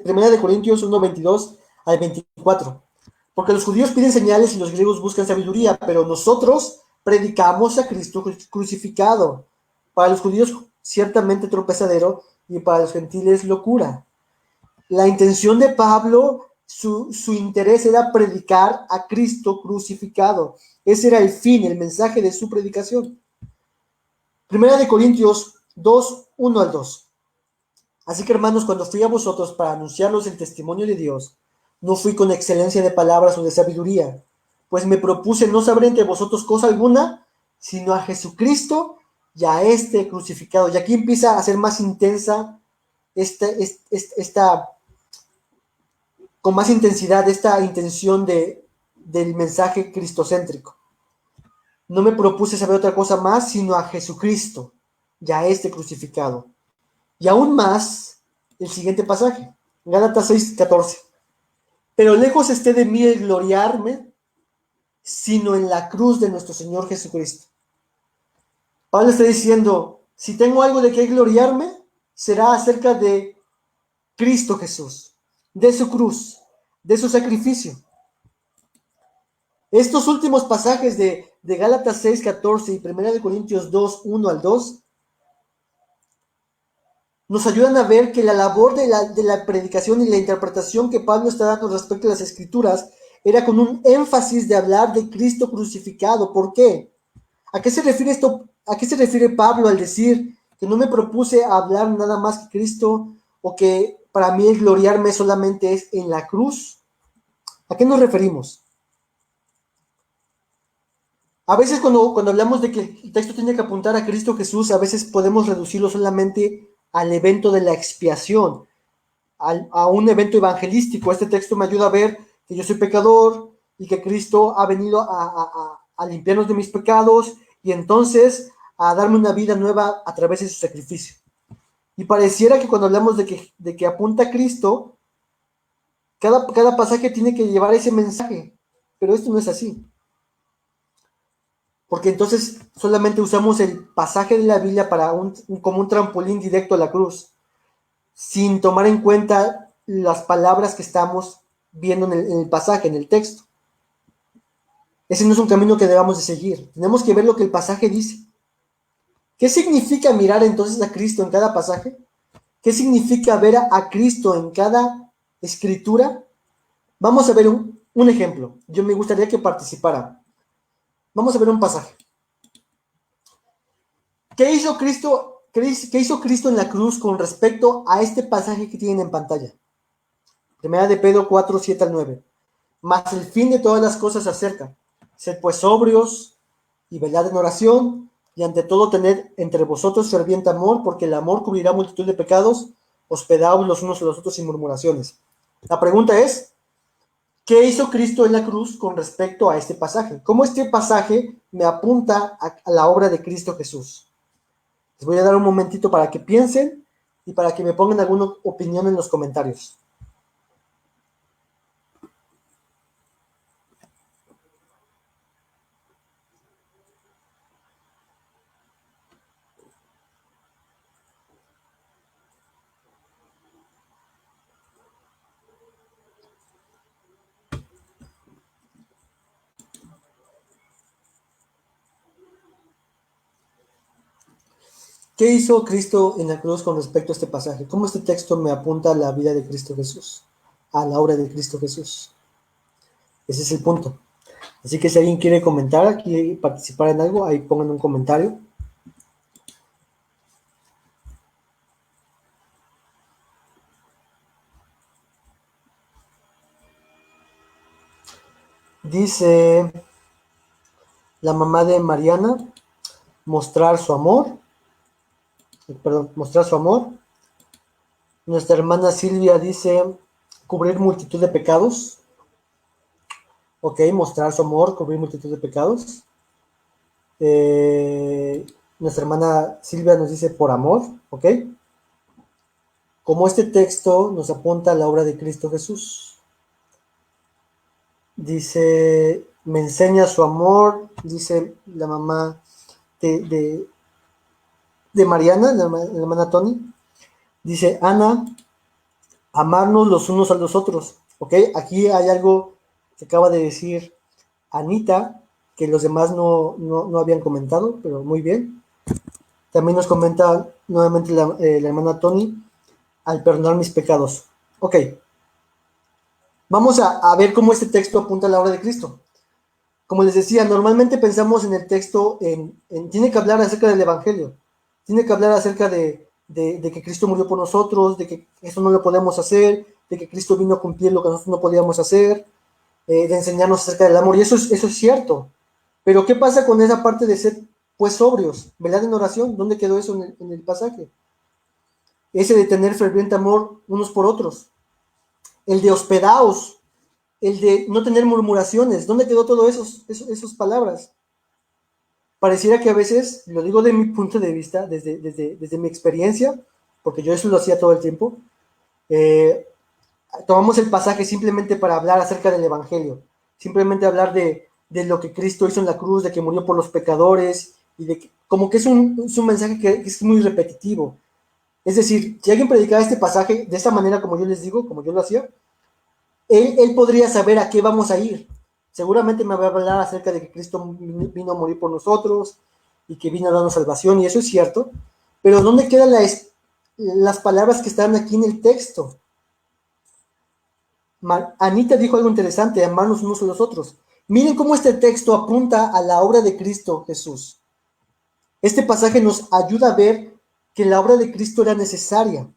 Primera de Corintios 1, 22 al 24. Porque los judíos piden señales y los griegos buscan sabiduría, pero nosotros predicamos a Cristo crucificado. Para los judíos ciertamente tropezadero y para los gentiles locura. La intención de Pablo, su interés era predicar a Cristo crucificado. Ese era el fin, el mensaje de su predicación. Primera de Corintios 2, 1 al 2. Así que hermanos, cuando fui a vosotros para anunciarlos el testimonio de Dios, no fui con excelencia de palabras o de sabiduría, pues me propuse no saber entre vosotros cosa alguna, sino a Jesucristo y a este crucificado. Y aquí empieza a ser más intensa con más intensidad esta intención del mensaje cristocéntrico. No me propuse saber otra cosa más, sino a Jesucristo y a este crucificado. Y aún más, el siguiente pasaje, Gálatas 6, 14. Pero lejos esté de mí el gloriarme, sino en la cruz de nuestro Señor Jesucristo. Pablo está diciendo, si tengo algo de qué gloriarme, será acerca de Cristo Jesús, de su cruz, de su sacrificio. Estos últimos pasajes de Gálatas 6, 14 y 1 Corintios 2, 1 al 2, nos ayudan a ver que la labor de la predicación y la interpretación que Pablo está dando respecto a las Escrituras era con un énfasis de hablar de Cristo crucificado. ¿Por qué? ¿A qué se refiere esto? ¿A qué se refiere Pablo al decir que no me propuse hablar nada más que Cristo, o que para mí el gloriarme solamente es en la cruz? ¿A qué nos referimos? A veces cuando hablamos de que el texto tiene que apuntar a Cristo Jesús, a veces podemos reducirlo solamente al evento de la expiación, a un evento evangelístico. Este texto me ayuda a ver que yo soy pecador y que Cristo ha venido a limpiarnos de mis pecados y entonces a darme una vida nueva a través de su sacrificio. Y pareciera que cuando hablamos de que apunta a Cristo, cada pasaje tiene que llevar ese mensaje, pero esto no es así. Porque entonces solamente usamos el pasaje de la Biblia como un trampolín directo a la cruz, sin tomar en cuenta las palabras que estamos viendo en el pasaje, en el texto. Ese no es un camino que debamos de seguir. Tenemos que ver lo que el pasaje dice. ¿Qué significa mirar entonces a Cristo en cada pasaje? ¿Qué significa ver a Cristo en cada escritura? Vamos a ver un ejemplo. Yo me gustaría que participara. Vamos a ver un pasaje. ¿Qué hizo Cristo en la cruz con respecto a este pasaje que tienen en pantalla? Primera de Pedro 4, 7 al 9. Mas el fin de todas las cosas se acerca. Sed pues sobrios y velad en oración, y ante todo tened entre vosotros ferviente amor, porque el amor cubrirá multitud de pecados. Hospedaos los unos a los otros sin murmuraciones. La pregunta es, ¿qué hizo Cristo en la cruz con respecto a este pasaje? ¿Cómo este pasaje me apunta a la obra de Cristo Jesús? Les voy a dar un momentito para que piensen y para que me pongan alguna opinión en los comentarios. ¿Qué hizo Cristo en la cruz con respecto a este pasaje? ¿Cómo este texto me apunta a la vida de Cristo Jesús? A la obra de Cristo Jesús. Ese es el punto. Así que si alguien quiere comentar, quiere participar en algo, ahí pongan un comentario. Dice la mamá de Mariana, mostrar su amor. Mostrar su amor. Nuestra hermana Silvia dice, cubrir multitud de pecados. Ok, mostrar su amor, cubrir multitud de pecados. Nuestra hermana Silvia nos dice por amor, ok. Como este texto nos apunta a la obra de Cristo Jesús. Dice, me enseña su amor, dice la mamá de Mariana, la hermana Tony. Dice Ana, amarnos los unos a los otros. Ok, aquí hay algo que acaba de decir Anita, que los demás no habían comentado, pero muy bien. También nos comenta nuevamente la hermana Tony, al perdonar mis pecados. Ok, vamos a ver cómo este texto apunta a la obra de Cristo. Como les decía, normalmente pensamos en el texto, tiene que hablar acerca del Evangelio, tiene que hablar acerca de que Cristo murió por nosotros, de que eso no lo podemos hacer, de que Cristo vino a cumplir lo que nosotros no podíamos hacer, de enseñarnos acerca del amor, y eso es cierto. Pero ¿qué pasa con esa parte de ser pues sobrios? ¿Velad en oración? ¿Dónde quedó eso en el pasaje? Ese de tener ferviente amor unos por otros. El de hospedaos, el de no tener murmuraciones. ¿Dónde quedó todo esas palabras? Pareciera que a veces, lo digo de mi punto de vista, desde mi experiencia, porque yo eso lo hacía todo el tiempo, tomamos el pasaje simplemente para hablar acerca del Evangelio, simplemente hablar de lo que Cristo hizo en la cruz, de que murió por los pecadores, y de que, como que es un mensaje que es muy repetitivo. Es decir, si alguien predicara este pasaje de esta manera, como yo les digo, como yo lo hacía, él podría saber a qué vamos a ir. Seguramente me va a hablar acerca de que Cristo vino a morir por nosotros y que vino a darnos salvación, y eso es cierto, pero ¿dónde queda las palabras que están aquí en el texto. Anita dijo algo interesante, amarnos unos a los otros. Miren cómo este texto apunta a la obra de Cristo Jesús. Este pasaje nos ayuda a ver que la obra de Cristo era necesaria.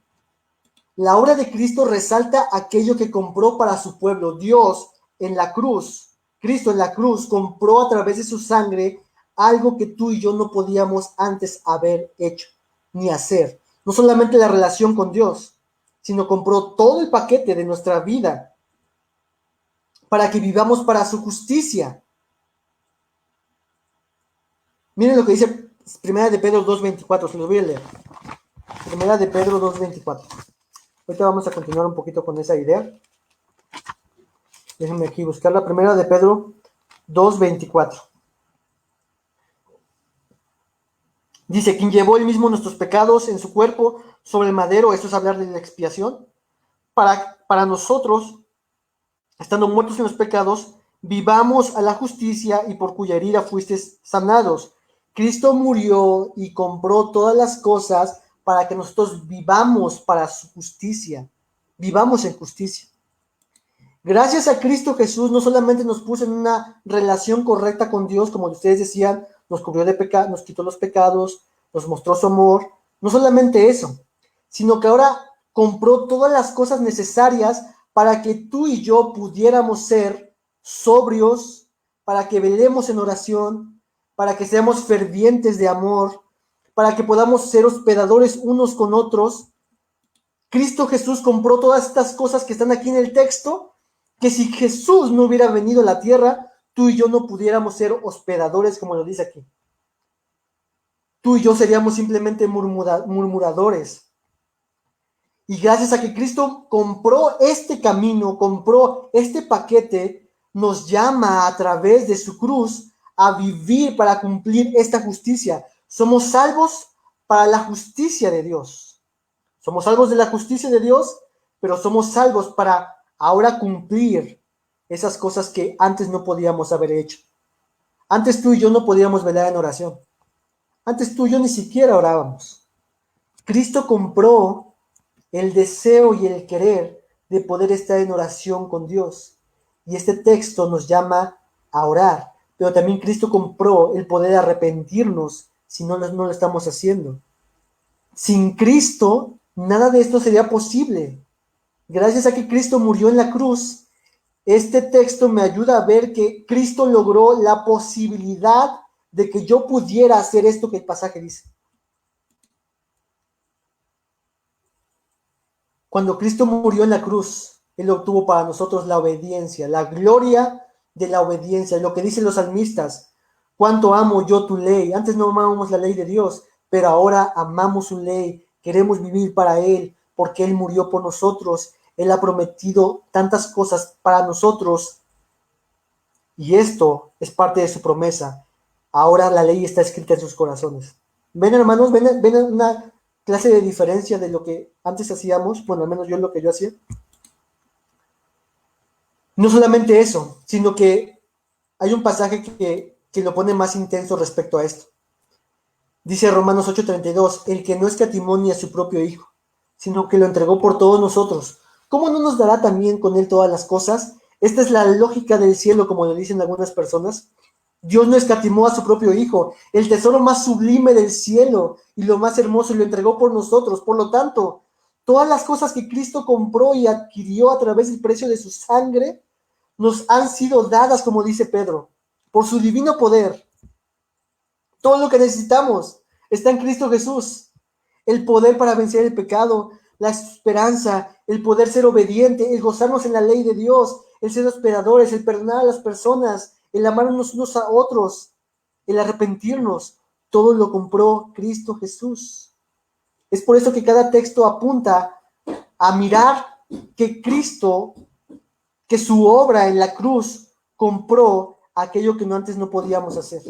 La obra de Cristo resalta aquello que compró para su pueblo. Dios en la cruz, Cristo en la cruz, compró a través de su sangre algo que tú y yo no podíamos antes haber hecho ni hacer. No solamente la relación con Dios, sino compró todo el paquete de nuestra vida para que vivamos para su justicia. Miren lo que dice Primera de Pedro 2:24, se los voy a leer. Primera de Pedro 2:24. Ahorita vamos a continuar un poquito con esa idea. Déjenme aquí buscarla. Primera de Pedro 2:24. Dice, quien llevó él mismo nuestros pecados en su cuerpo sobre el madero, esto es hablar de la expiación, para nosotros, estando muertos en los pecados, vivamos a la justicia y por cuya herida fuisteis sanados. Cristo murió y compró todas las cosas para que nosotros vivamos para su justicia, vivamos en justicia. Gracias a Cristo Jesús no solamente nos puso en una relación correcta con Dios, como ustedes decían, nos cubrió de pecado, nos quitó los pecados, nos mostró su amor, no solamente eso, sino que ahora compró todas las cosas necesarias para que tú y yo pudiéramos ser sobrios, para que velemos en oración, para que seamos fervientes de amor, para que podamos ser hospedadores unos con otros. Cristo Jesús compró todas estas cosas que están aquí en el texto, que si Jesús no hubiera venido a la tierra, tú y yo no pudiéramos ser hospedadores, como lo dice aquí. Tú y yo seríamos simplemente murmuradores. Y gracias a que Cristo compró este camino, compró este paquete, nos llama a través de su cruz a vivir para cumplir esta justicia. Somos salvos para la justicia de Dios. Somos salvos de la justicia de Dios, pero somos salvos para ahora cumplir esas cosas que antes no podíamos haber hecho. Antes tú y yo no podíamos velar en oración. Antes tú y yo ni siquiera orábamos. Cristo compró el deseo y el querer de poder estar en oración con Dios. Y este texto nos llama a orar. Pero también Cristo compró el poder arrepentirnos si no lo estamos haciendo. Sin Cristo, nada de esto sería posible. Gracias a que Cristo murió en la cruz, este texto me ayuda a ver que Cristo logró la posibilidad de que yo pudiera hacer esto que el pasaje dice. Cuando Cristo murió en la cruz, Él obtuvo para nosotros la obediencia, la gloria de la obediencia, lo que dicen los salmistas, cuánto amo yo tu ley. Antes no amábamos la ley de Dios, pero ahora amamos su ley, queremos vivir para Él, porque Él murió por nosotros. Él ha prometido tantas cosas para nosotros, y esto es parte de su promesa. Ahora la ley está escrita en sus corazones. ¿Ven, hermanos? ¿Ven una clase de diferencia de lo que antes hacíamos? Bueno, al menos yo lo que yo hacía. No solamente eso, sino que hay un pasaje que lo pone más intenso respecto a esto. Dice Romanos 8:32, el que no escatimó ni a su propio Hijo, sino que lo entregó por todos nosotros, ¿cómo no nos dará también con Él todas las cosas? Esta es la lógica del cielo, como lo dicen algunas personas. Dios no escatimó a su propio Hijo, el tesoro más sublime del cielo y lo más hermoso, y lo entregó por nosotros. Por lo tanto, todas las cosas que Cristo compró y adquirió a través del precio de su sangre, nos han sido dadas, como dice Pedro, por su divino poder. Todo lo que necesitamos está en Cristo Jesús. El poder para vencer el pecado, la esperanza, el poder ser obediente, el gozarnos en la ley de Dios, el ser hospedadores, el perdonar a las personas, el amarnos unos a otros, el arrepentirnos. Todo lo compró Cristo Jesús. Es por eso que cada texto apunta a mirar que Cristo, que su obra en la cruz compró aquello que antes no podíamos hacer.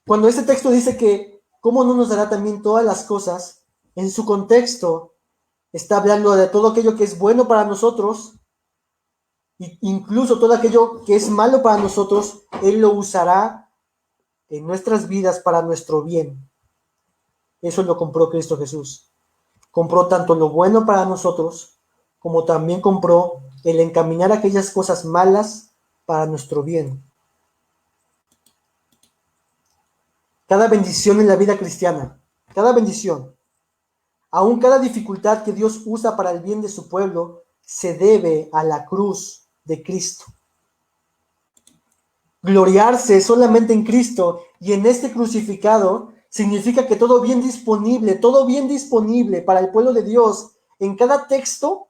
Cuando este texto dice que ¿cómo no nos dará también todas las cosas? En su contexto está hablando de todo aquello que es bueno para nosotros, e incluso todo aquello que es malo para nosotros, Él lo usará en nuestras vidas para nuestro bien. eso lo compró Cristo Jesús. Compró tanto lo bueno para nosotros, como también compró el encaminar aquellas cosas malas para nuestro bien. Cada bendición en la vida cristiana, cada bendición, aún cada dificultad que Dios usa para el bien de su pueblo, se debe a la cruz de Cristo. Gloriarse solamente en Cristo y en este crucificado significa que todo bien disponible para el pueblo de Dios en cada texto,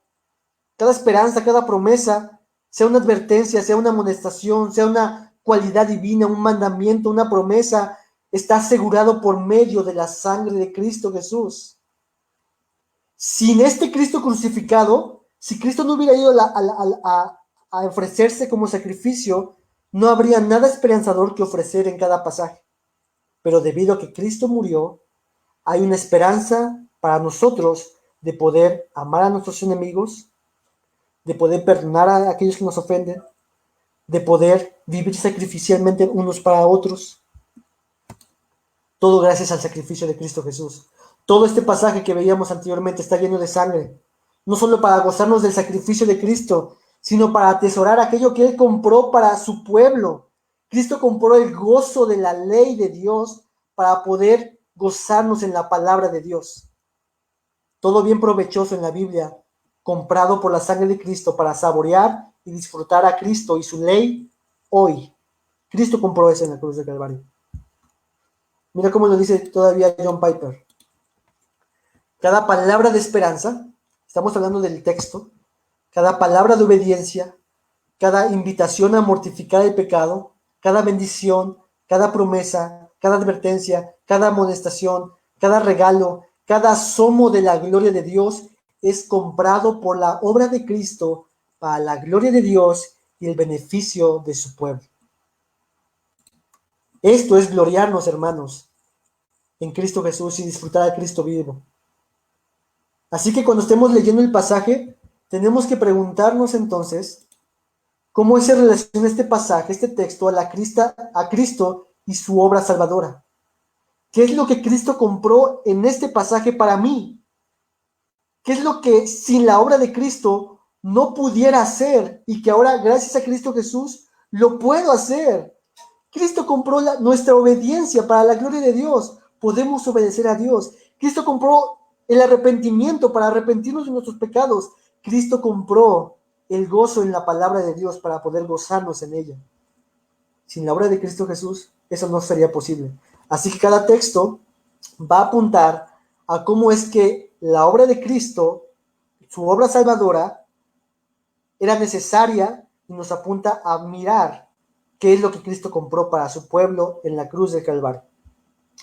cada esperanza, cada promesa, sea una advertencia, sea una amonestación, sea una cualidad divina, un mandamiento, una promesa, está asegurado por medio de la sangre de Cristo Jesús. Sin este Cristo crucificado, si Cristo no hubiera ido a ofrecerse como sacrificio, no habría nada esperanzador que ofrecer en cada pasaje. Pero debido a que Cristo murió, hay una esperanza para nosotros de poder amar a nuestros enemigos, de poder perdonar a aquellos que nos ofenden, de poder vivir sacrificialmente unos para otros. Todo gracias al sacrificio de Cristo Jesús. Todo este pasaje que veíamos anteriormente está lleno de sangre, no solo para gozarnos del sacrificio de Cristo, sino para atesorar aquello que Él compró para su pueblo. Cristo compró el gozo de la ley de Dios para poder gozarnos en la palabra de Dios. Todo bien provechoso en la Biblia, comprado por la sangre de Cristo para saborear y disfrutar a Cristo y su ley hoy. Cristo compró eso en la cruz de Calvario. Mira cómo lo dice todavía John Piper. Cada palabra de esperanza, estamos hablando del texto, cada palabra de obediencia, cada invitación a mortificar el pecado, cada bendición, cada promesa, cada advertencia, cada amonestación, cada regalo, cada asomo de la gloria de Dios es comprado por la obra de Cristo para la gloria de Dios y el beneficio de su pueblo. Esto es gloriarnos, hermanos, en Cristo Jesús y disfrutar a Cristo vivo. Así que cuando estemos leyendo el pasaje, tenemos que preguntarnos entonces cómo se relaciona este pasaje, este texto, a Cristo y su obra salvadora. ¿Qué es lo que Cristo compró en este pasaje para mí? ¿Qué es lo que sin la obra de Cristo no pudiera hacer y que ahora, gracias a Cristo Jesús, lo puedo hacer? Cristo compró nuestra obediencia para la gloria de Dios. Podemos obedecer a Dios. Cristo compró el arrepentimiento para arrepentirnos de nuestros pecados. Cristo compró el gozo en la palabra de Dios para poder gozarnos en ella. Sin la obra de Cristo Jesús, eso no sería posible. Así que cada texto va a apuntar a cómo es que la obra de Cristo, su obra salvadora, era necesaria y nos apunta a mirar qué es lo que Cristo compró para su pueblo en la cruz del Calvario.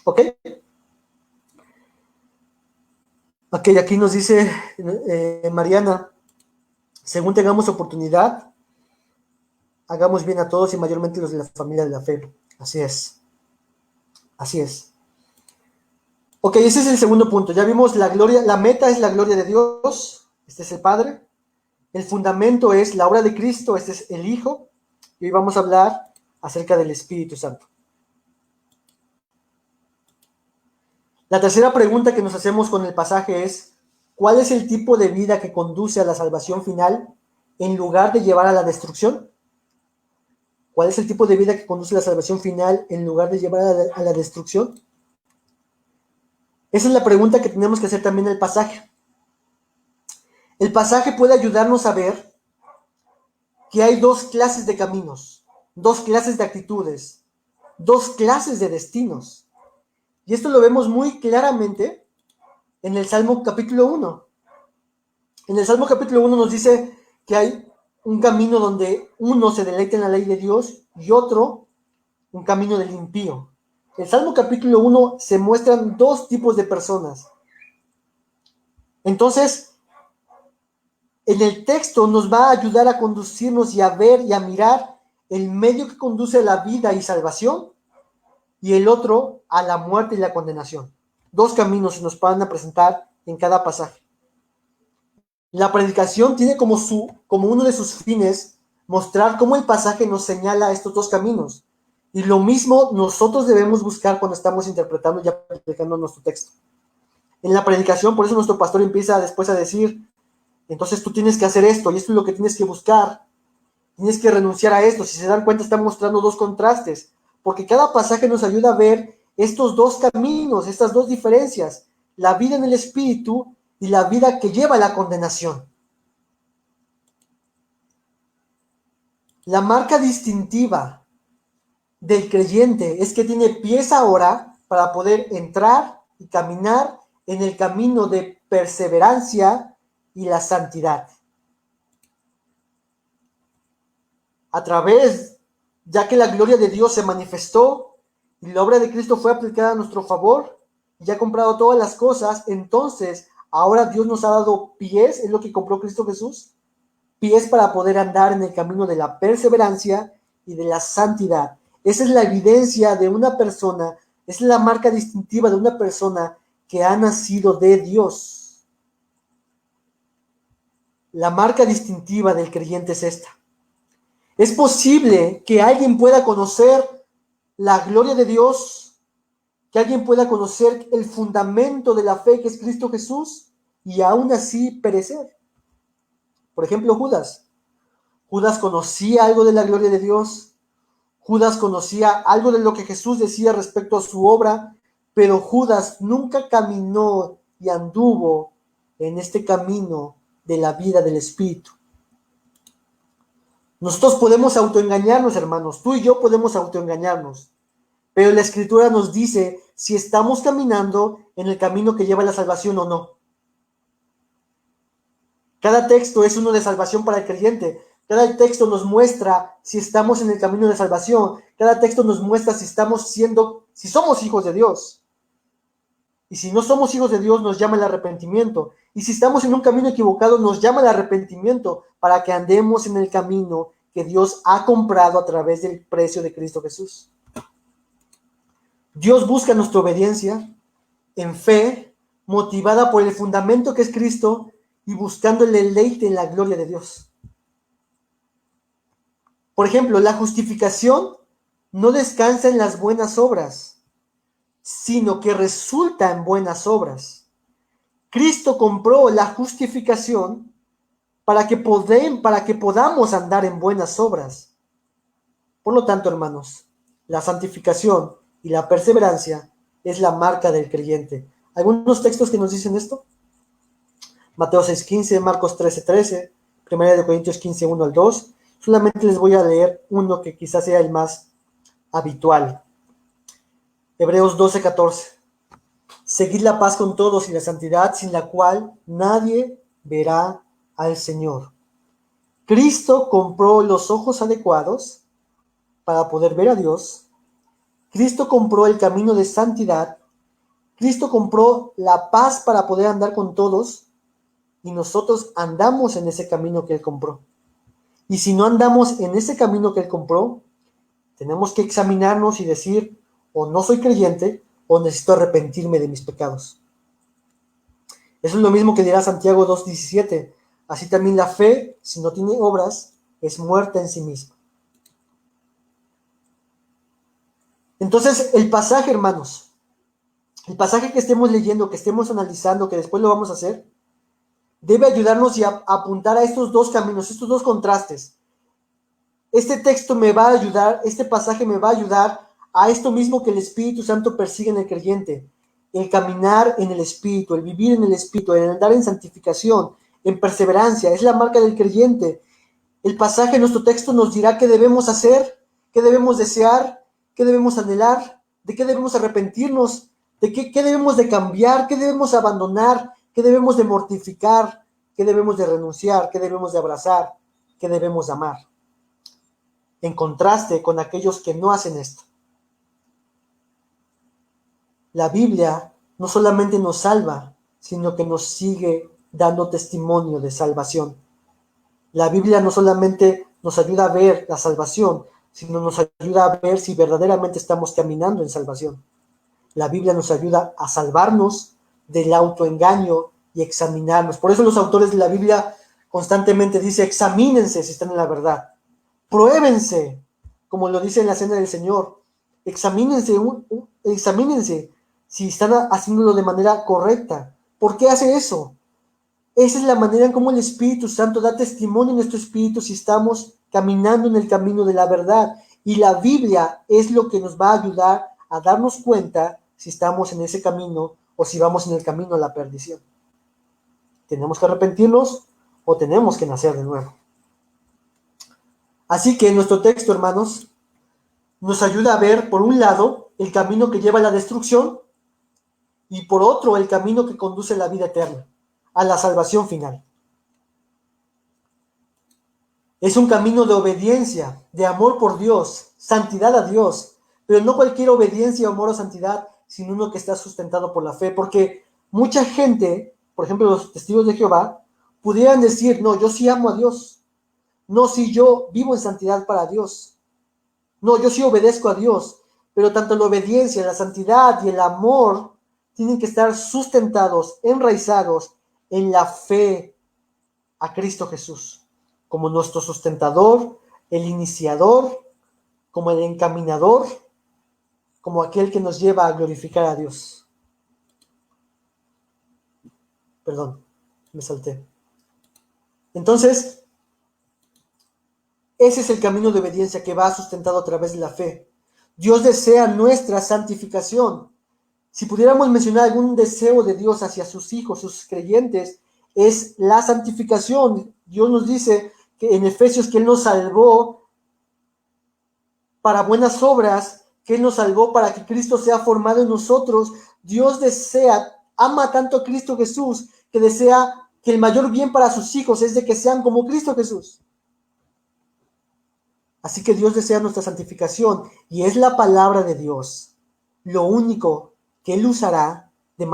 ¿Ok? Ok, aquí nos dice Mariana, según tengamos oportunidad, hagamos bien a todos y mayormente los de la familia de la fe. Así es. Así es. Ok, ese es el segundo punto. Ya vimos la gloria, la meta es la gloria de Dios. Este es el Padre. El fundamento es la obra de Cristo. Este es el Hijo. Y hoy vamos a hablar acerca del Espíritu Santo. La tercera pregunta que nos hacemos con el pasaje es, ¿cuál es el tipo de vida que conduce a la salvación final en lugar de llevar a la destrucción? ¿Cuál es el tipo de vida que conduce a la salvación final en lugar de llevar a la destrucción? Esa es la pregunta que tenemos que hacer también en el pasaje. El pasaje puede ayudarnos a ver que hay dos clases de caminos, dos clases de actitudes, dos clases de destinos. Y esto lo vemos muy claramente en el Salmo capítulo 1. En el Salmo capítulo 1 nos dice que hay un camino donde uno se deleita en la ley de Dios y otro un camino del impío. En el Salmo capítulo 1 se muestran dos tipos de personas. Entonces, en el texto nos va a ayudar a conducirnos y a ver y a mirar el medio que conduce a la vida y salvación y el otro a la muerte y la condenación. Dos caminos se nos van a presentar en cada pasaje. La predicación tiene como uno de sus fines mostrar cómo el pasaje nos señala estos dos caminos. Y lo mismo nosotros debemos buscar cuando estamos interpretando y aplicando nuestro texto. En la predicación, por eso nuestro pastor empieza después a decir, entonces tú tienes que hacer esto, y esto es lo que tienes que buscar. Tienes que renunciar a esto. Si se dan cuenta, está mostrando dos contrastes, porque cada pasaje nos ayuda a ver estos dos caminos, estas dos diferencias, la vida en el espíritu y la vida que lleva a la condenación. La marca distintiva del creyente es que tiene pies ahora para poder entrar y caminar en el camino de perseverancia y la santidad. A través, ya que la gloria de Dios se manifestó y la obra de Cristo fue aplicada a nuestro favor, y ha comprado todas las cosas, entonces ahora Dios nos ha dado pies, es lo que compró Cristo Jesús, pies para poder andar en el camino de la perseverancia y de la santidad. Esa es la evidencia de una persona, es la marca distintiva de una persona que ha nacido de Dios. La marca distintiva del creyente es esta. Es posible que alguien pueda conocer la gloria de Dios, que alguien pueda conocer el fundamento de la fe que es Cristo Jesús y aún así perecer. Por ejemplo, Judas. Judas conocía algo de la gloria de Dios. Judas conocía algo de lo que Jesús decía respecto a su obra, pero Judas nunca caminó y anduvo en este camino de la vida del Espíritu. Nosotros podemos autoengañarnos, hermanos. Tú y yo podemos autoengañarnos. Pero la Escritura nos dice si estamos caminando en el camino que lleva a la salvación o no. Cada texto es uno de salvación para el creyente. Cada texto nos muestra si estamos en el camino de salvación. Cada texto nos muestra si somos hijos de Dios. Y si no somos hijos de Dios, nos llama el arrepentimiento. Y si estamos en un camino equivocado, nos llama el arrepentimiento para que andemos en el camino que Dios ha comprado a través del precio de Cristo Jesús. Dios busca nuestra obediencia en fe, motivada por el fundamento que es Cristo y buscando el deleite en la gloria de Dios. Por ejemplo, la justificación no descansa en las buenas obras, sino que resulta en buenas obras. Cristo compró la justificación para que podamos andar en buenas obras. Por lo tanto, hermanos, la santificación y la perseverancia es la marca del creyente. ¿Algunos textos que nos dicen esto? Mateo 6:15, Marcos 13:13, 1 Corintios 15, 1 al 2. Solamente les voy a leer uno que quizás sea el más habitual. Hebreos 12:14. Seguid la paz con todos y la santidad, sin la cual nadie verá al Señor. Cristo compró los ojos adecuados para poder ver a Dios. Cristo compró el camino de santidad. Cristo compró la paz para poder andar con todos. Y nosotros andamos en ese camino que Él compró. Y si no andamos en ese camino que Él compró, tenemos que examinarnos y decir, o no soy creyente, o necesito arrepentirme de mis pecados. Eso es lo mismo que dirá Santiago 2:17. Así también la fe, si no tiene obras, es muerta en sí misma. Entonces, el pasaje, hermanos, el pasaje que estemos leyendo, que estemos analizando, que después lo vamos a hacer, debe ayudarnos y apuntar a estos dos caminos, estos dos contrastes. Este texto me va a ayudar, este pasaje me va a ayudar a esto mismo que el Espíritu Santo persigue en el creyente, el caminar en el Espíritu, el vivir en el Espíritu, el andar en santificación, en perseverancia, es la marca del creyente. El pasaje, nuestro texto nos dirá qué debemos hacer, qué debemos desear, qué debemos anhelar, de qué debemos arrepentirnos, de qué debemos de cambiar, qué debemos abandonar, qué debemos de mortificar, qué debemos de renunciar, qué debemos de abrazar, qué debemos de amar. En contraste con aquellos que no hacen esto. La Biblia no solamente nos salva, sino que nos sigue dando testimonio de salvación. La Biblia no solamente nos ayuda a ver la salvación, sino nos ayuda a ver si verdaderamente estamos caminando en salvación. La Biblia nos ayuda a salvarnos del autoengaño y examinarnos. Por eso los autores de la Biblia constantemente dicen, examínense si están en la verdad. Pruébense, como lo dice en la Cena del Señor. Examínense si están haciéndolo de manera correcta. ¿Por qué hace eso? Esa es la manera en cómo el Espíritu Santo da testimonio en nuestro espíritu si estamos caminando en el camino de la verdad. Y la Biblia es lo que nos va a ayudar a darnos cuenta si estamos en ese camino o si vamos en el camino a la perdición. ¿Tenemos que arrepentirnos o tenemos que nacer de nuevo? Así que nuestro texto, hermanos, nos ayuda a ver, por un lado, el camino que lleva a la destrucción y por otro, el camino que conduce a la vida eterna, a la salvación final. Es un camino de obediencia, de amor por Dios, santidad a Dios, pero no cualquier obediencia, amor o santidad, sino uno que está sustentado por la fe, porque mucha gente, por ejemplo los testigos de Jehová, pudieran decir, no, yo sí amo a Dios, no, si yo vivo en santidad para Dios, no, yo sí obedezco a Dios, pero tanto la obediencia, la santidad y el amor tienen que estar sustentados, enraizados en la fe a Cristo Jesús, como nuestro sustentador, el iniciador, como el encaminador, como aquel que nos lleva a glorificar a Dios. Perdón, me salté. Entonces, ese es el camino de obediencia que va sustentado a través de la fe. Dios desea nuestra santificación. Si pudiéramos mencionar algún deseo de Dios hacia sus hijos, sus creyentes, es la santificación. Dios nos dice que en Efesios que Él nos salvó para buenas obras, que Él nos salvó para que Cristo sea formado en nosotros. Dios desea, ama tanto a Cristo Jesús, que desea que el mayor bien para sus hijos es de que sean como Cristo Jesús. Así que Dios desea nuestra santificación y es la palabra de Dios lo único que Él usará de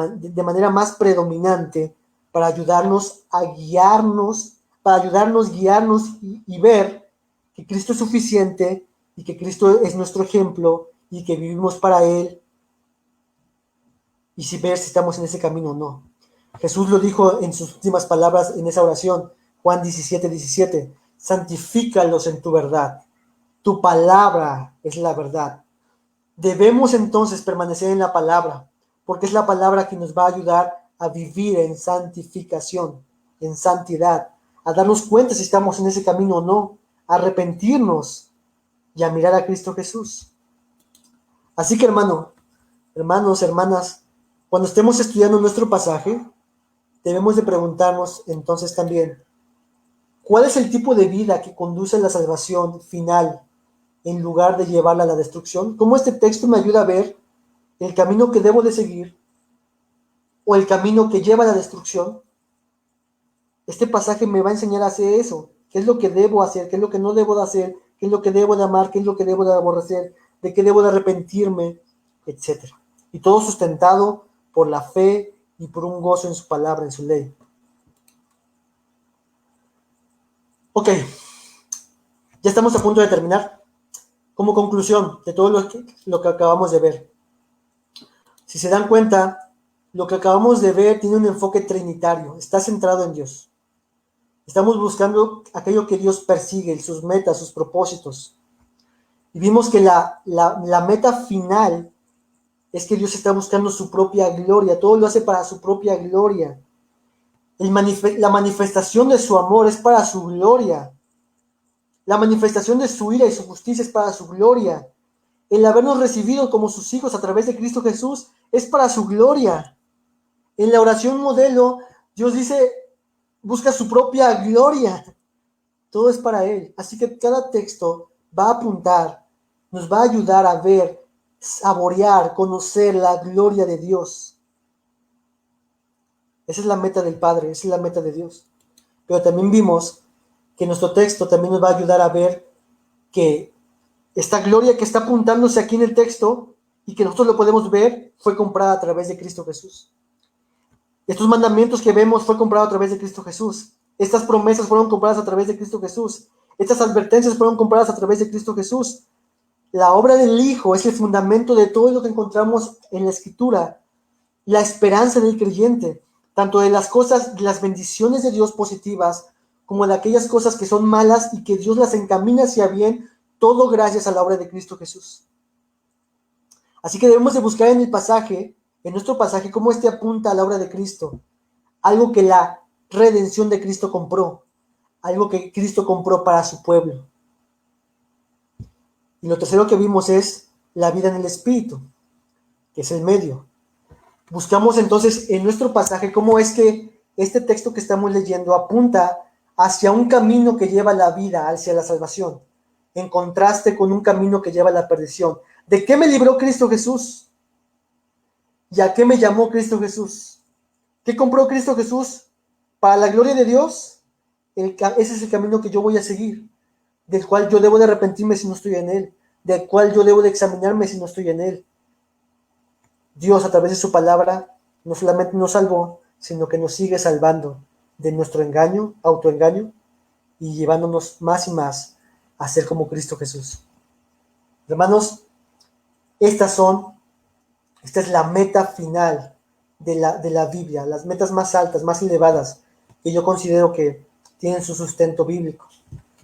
manera más predominante para ayudarnos a guiarnos, guiarnos y ver que Cristo es suficiente y que Cristo es nuestro ejemplo y que vivimos para Él y ver si estamos en ese camino o no. Jesús lo dijo en sus últimas palabras en esa oración, Juan 17:17, santifícalos en tu verdad. Tu palabra es la verdad. Debemos entonces permanecer en la palabra, porque es la palabra que nos va a ayudar a vivir en santificación, en santidad, a darnos cuenta si estamos en ese camino o no, a arrepentirnos y a mirar a Cristo Jesús. Así que hermanos, hermanas, cuando estemos estudiando nuestro pasaje, debemos de preguntarnos entonces también, ¿cuál es el tipo de vida que conduce a la salvación final en lugar de llevarla a la destrucción? ¿Cómo este texto me ayuda a ver el camino que debo de seguir o el camino que lleva a la destrucción? Este pasaje me va a enseñar a hacer eso. ¿Qué es lo que debo hacer? ¿Qué es lo que no debo de hacer? ¿Qué es lo que debo de amar? ¿Qué es lo que debo de aborrecer? ¿De qué debo de arrepentirme? Etcétera. Y todo sustentado por la fe y por un gozo en su palabra, en su ley. Ok, ya estamos a punto de terminar. Como conclusión de todo lo que acabamos de ver. Si se dan cuenta, lo que acabamos de ver tiene un enfoque trinitario, está centrado en Dios. Estamos buscando aquello que Dios persigue, sus metas, sus propósitos. Y vimos que la meta final es que Dios está buscando su propia gloria, todo lo hace para su propia gloria. La manifestación de su amor es para su gloria. La manifestación de su ira y su justicia es para su gloria. El habernos recibido como sus hijos a través de Cristo Jesús es para su gloria. En la oración modelo, Dios dice, busca su propia gloria. Todo es para Él. Así que cada texto va a apuntar, nos va a ayudar a ver, saborear, conocer la gloria de Dios. Esa es la meta del Padre, esa es la meta de Dios. Pero también vimos que nuestro texto también nos va a ayudar a ver que esta gloria que está apuntándose aquí en el texto y que nosotros lo podemos ver fue comprada a través de Cristo Jesús. Estos mandamientos que vemos fue comprado a través de Cristo Jesús. Estas promesas fueron compradas a través de Cristo Jesús. Estas advertencias fueron compradas a través de Cristo Jesús. La obra del Hijo es el fundamento de todo lo que encontramos en la Escritura. La esperanza del creyente, tanto de las cosas, de las bendiciones de Dios positivas, como de aquellas cosas que son malas y que Dios las encamina hacia bien, todo gracias a la obra de Cristo Jesús. Así que debemos de buscar en el pasaje en nuestro pasaje cómo este apunta a la obra de Cristo, algo que la redención de Cristo compró, algo que Cristo compró para su pueblo. Y lo tercero que vimos es la vida en el Espíritu, que es el medio. Buscamos entonces en nuestro pasaje cómo es que este texto que estamos leyendo apunta hacia un camino que lleva a la vida, hacia la salvación, en contraste con un camino que lleva a la perdición. ¿De qué me libró Cristo Jesús? ¿Y a qué me llamó Cristo Jesús? ¿Qué compró Cristo Jesús? Para la gloria de Dios, ese es el camino que yo voy a seguir, del cual yo debo de arrepentirme si no estoy en él, del cual yo debo de examinarme si no estoy en él. Dios, a través de su palabra, no solamente nos salvó, sino que nos sigue salvando de nuestro engaño, autoengaño, y llevándonos más y más a ser como Cristo Jesús. Hermanos, esta es la meta final de la Biblia, las metas más altas, más elevadas, que yo considero que tienen su sustento bíblico.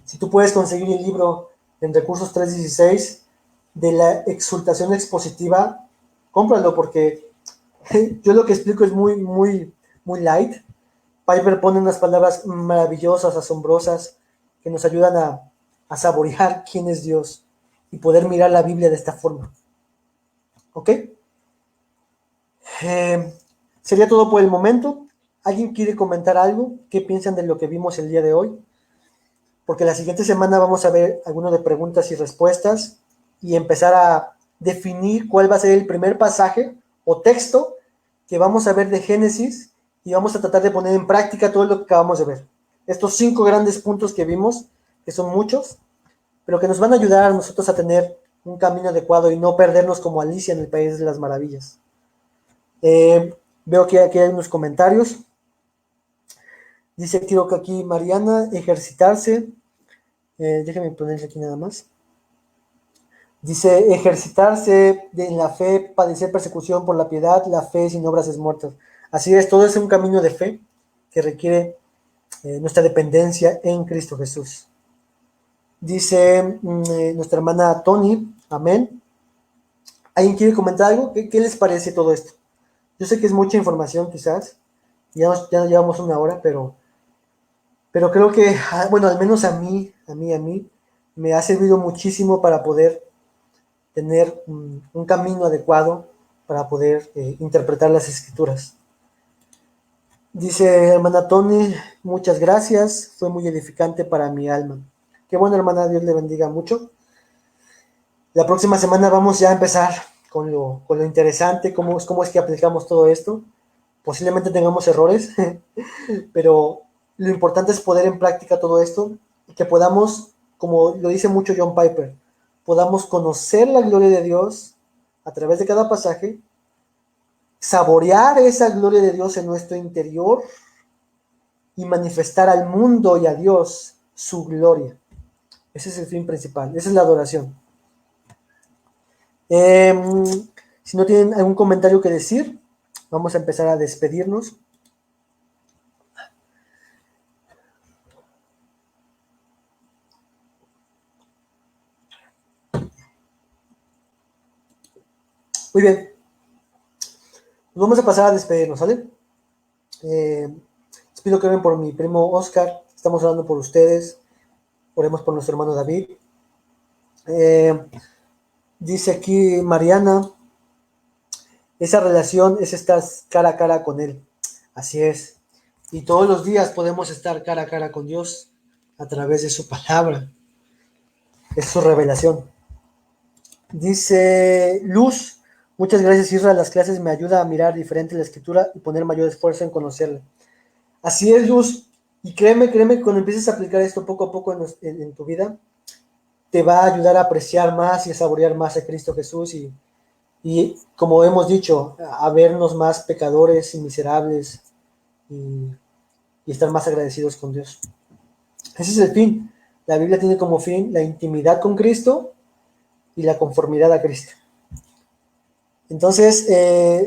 Si tú puedes conseguir el libro en Recursos 316 de la exultación expositiva, cómpralo, porque yo lo que explico es muy, muy, muy light. Piper pone unas palabras maravillosas, asombrosas, que nos ayudan a saborear quién es Dios y poder mirar la Biblia de esta forma. ¿Ok? Sería todo por el momento. ¿Alguien quiere comentar algo? ¿Qué piensan de lo que vimos el día de hoy? Porque la siguiente semana vamos a ver algunas de preguntas y respuestas y empezar a definir cuál va a ser el primer pasaje o texto que vamos a ver de Génesis, y vamos a tratar de poner en práctica todo lo que acabamos de ver. Estos 5 grandes puntos que vimos, que son muchos, pero que nos van a ayudar a nosotros a tener un camino adecuado y no perdernos como Alicia en el País de las Maravillas. Veo que aquí hay unos comentarios. Dice, quiero que aquí Mariana, ejercitarse. Déjame ponerle aquí nada más. Dice, ejercitarse en la fe, padecer persecución por la piedad, la fe sin obras es muerta. Así es, todo es un camino de fe que requiere nuestra dependencia en Cristo Jesús. Dice nuestra hermana Tony, amén. ¿Alguien quiere comentar algo? ¿Qué les parece todo esto? Yo sé que es mucha información quizás, ya llevamos 1 hora, pero creo que, bueno, al menos a mí, me ha servido muchísimo para poder tener un camino adecuado para poder interpretar las escrituras. Dice hermana Tony, muchas gracias, fue muy edificante para mi alma. Qué bueno, hermana, Dios le bendiga mucho. La próxima semana vamos ya a empezar con lo interesante, cómo es que aplicamos todo esto. Posiblemente tengamos errores, pero lo importante es poner en práctica todo esto y que podamos, como lo dice mucho John Piper, podamos conocer la gloria de Dios a través de cada pasaje, saborear esa gloria de Dios en nuestro interior y manifestar al mundo y a Dios su gloria. Ese es el fin principal, esa es la adoración. Si no tienen algún comentario que decir, vamos a empezar a despedirnos. Muy bien. Nos vamos a pasar a despedirnos, ¿sale? Les pido que oren por mi primo Oscar. Estamos orando por ustedes. Oremos por nuestro hermano David. Dice aquí Mariana, esa relación es estar cara a cara con Él. Así es. Y todos los días podemos estar cara a cara con Dios a través de su palabra. Es su revelación. Dice Luz, muchas gracias, Israel. Las clases me ayudan a mirar diferente la escritura y poner mayor esfuerzo en conocerla. Así es, Luz. Y créeme, cuando empieces a aplicar esto poco a poco en tu vida, te va a ayudar a apreciar más y a saborear más a Cristo Jesús y como hemos dicho, a vernos más pecadores y miserables y estar más agradecidos con Dios. Ese es el fin. La Biblia tiene como fin la intimidad con Cristo y la conformidad a Cristo. Entonces,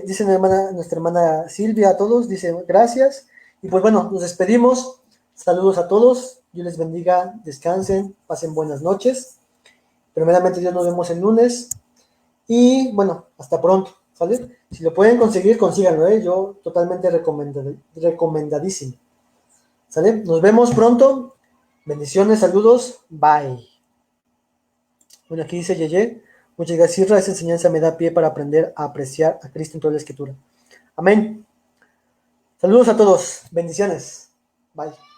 dice nuestra hermana Silvia a todos, dice gracias. Y pues bueno, nos despedimos. Saludos a todos. Dios les bendiga, descansen, pasen buenas noches. Primeramente Dios, nos vemos el lunes. Y bueno, hasta pronto. ¿Sale? Si lo pueden conseguir, consíganlo, ¿eh? Yo totalmente recomendadísimo. ¿Sale? Nos vemos pronto. Bendiciones, saludos, bye. Bueno, aquí dice Yeye. Muchas gracias, Isra. Esa enseñanza me da pie para aprender a apreciar a Cristo en toda la Escritura. Amén. Saludos a todos. Bendiciones. Bye.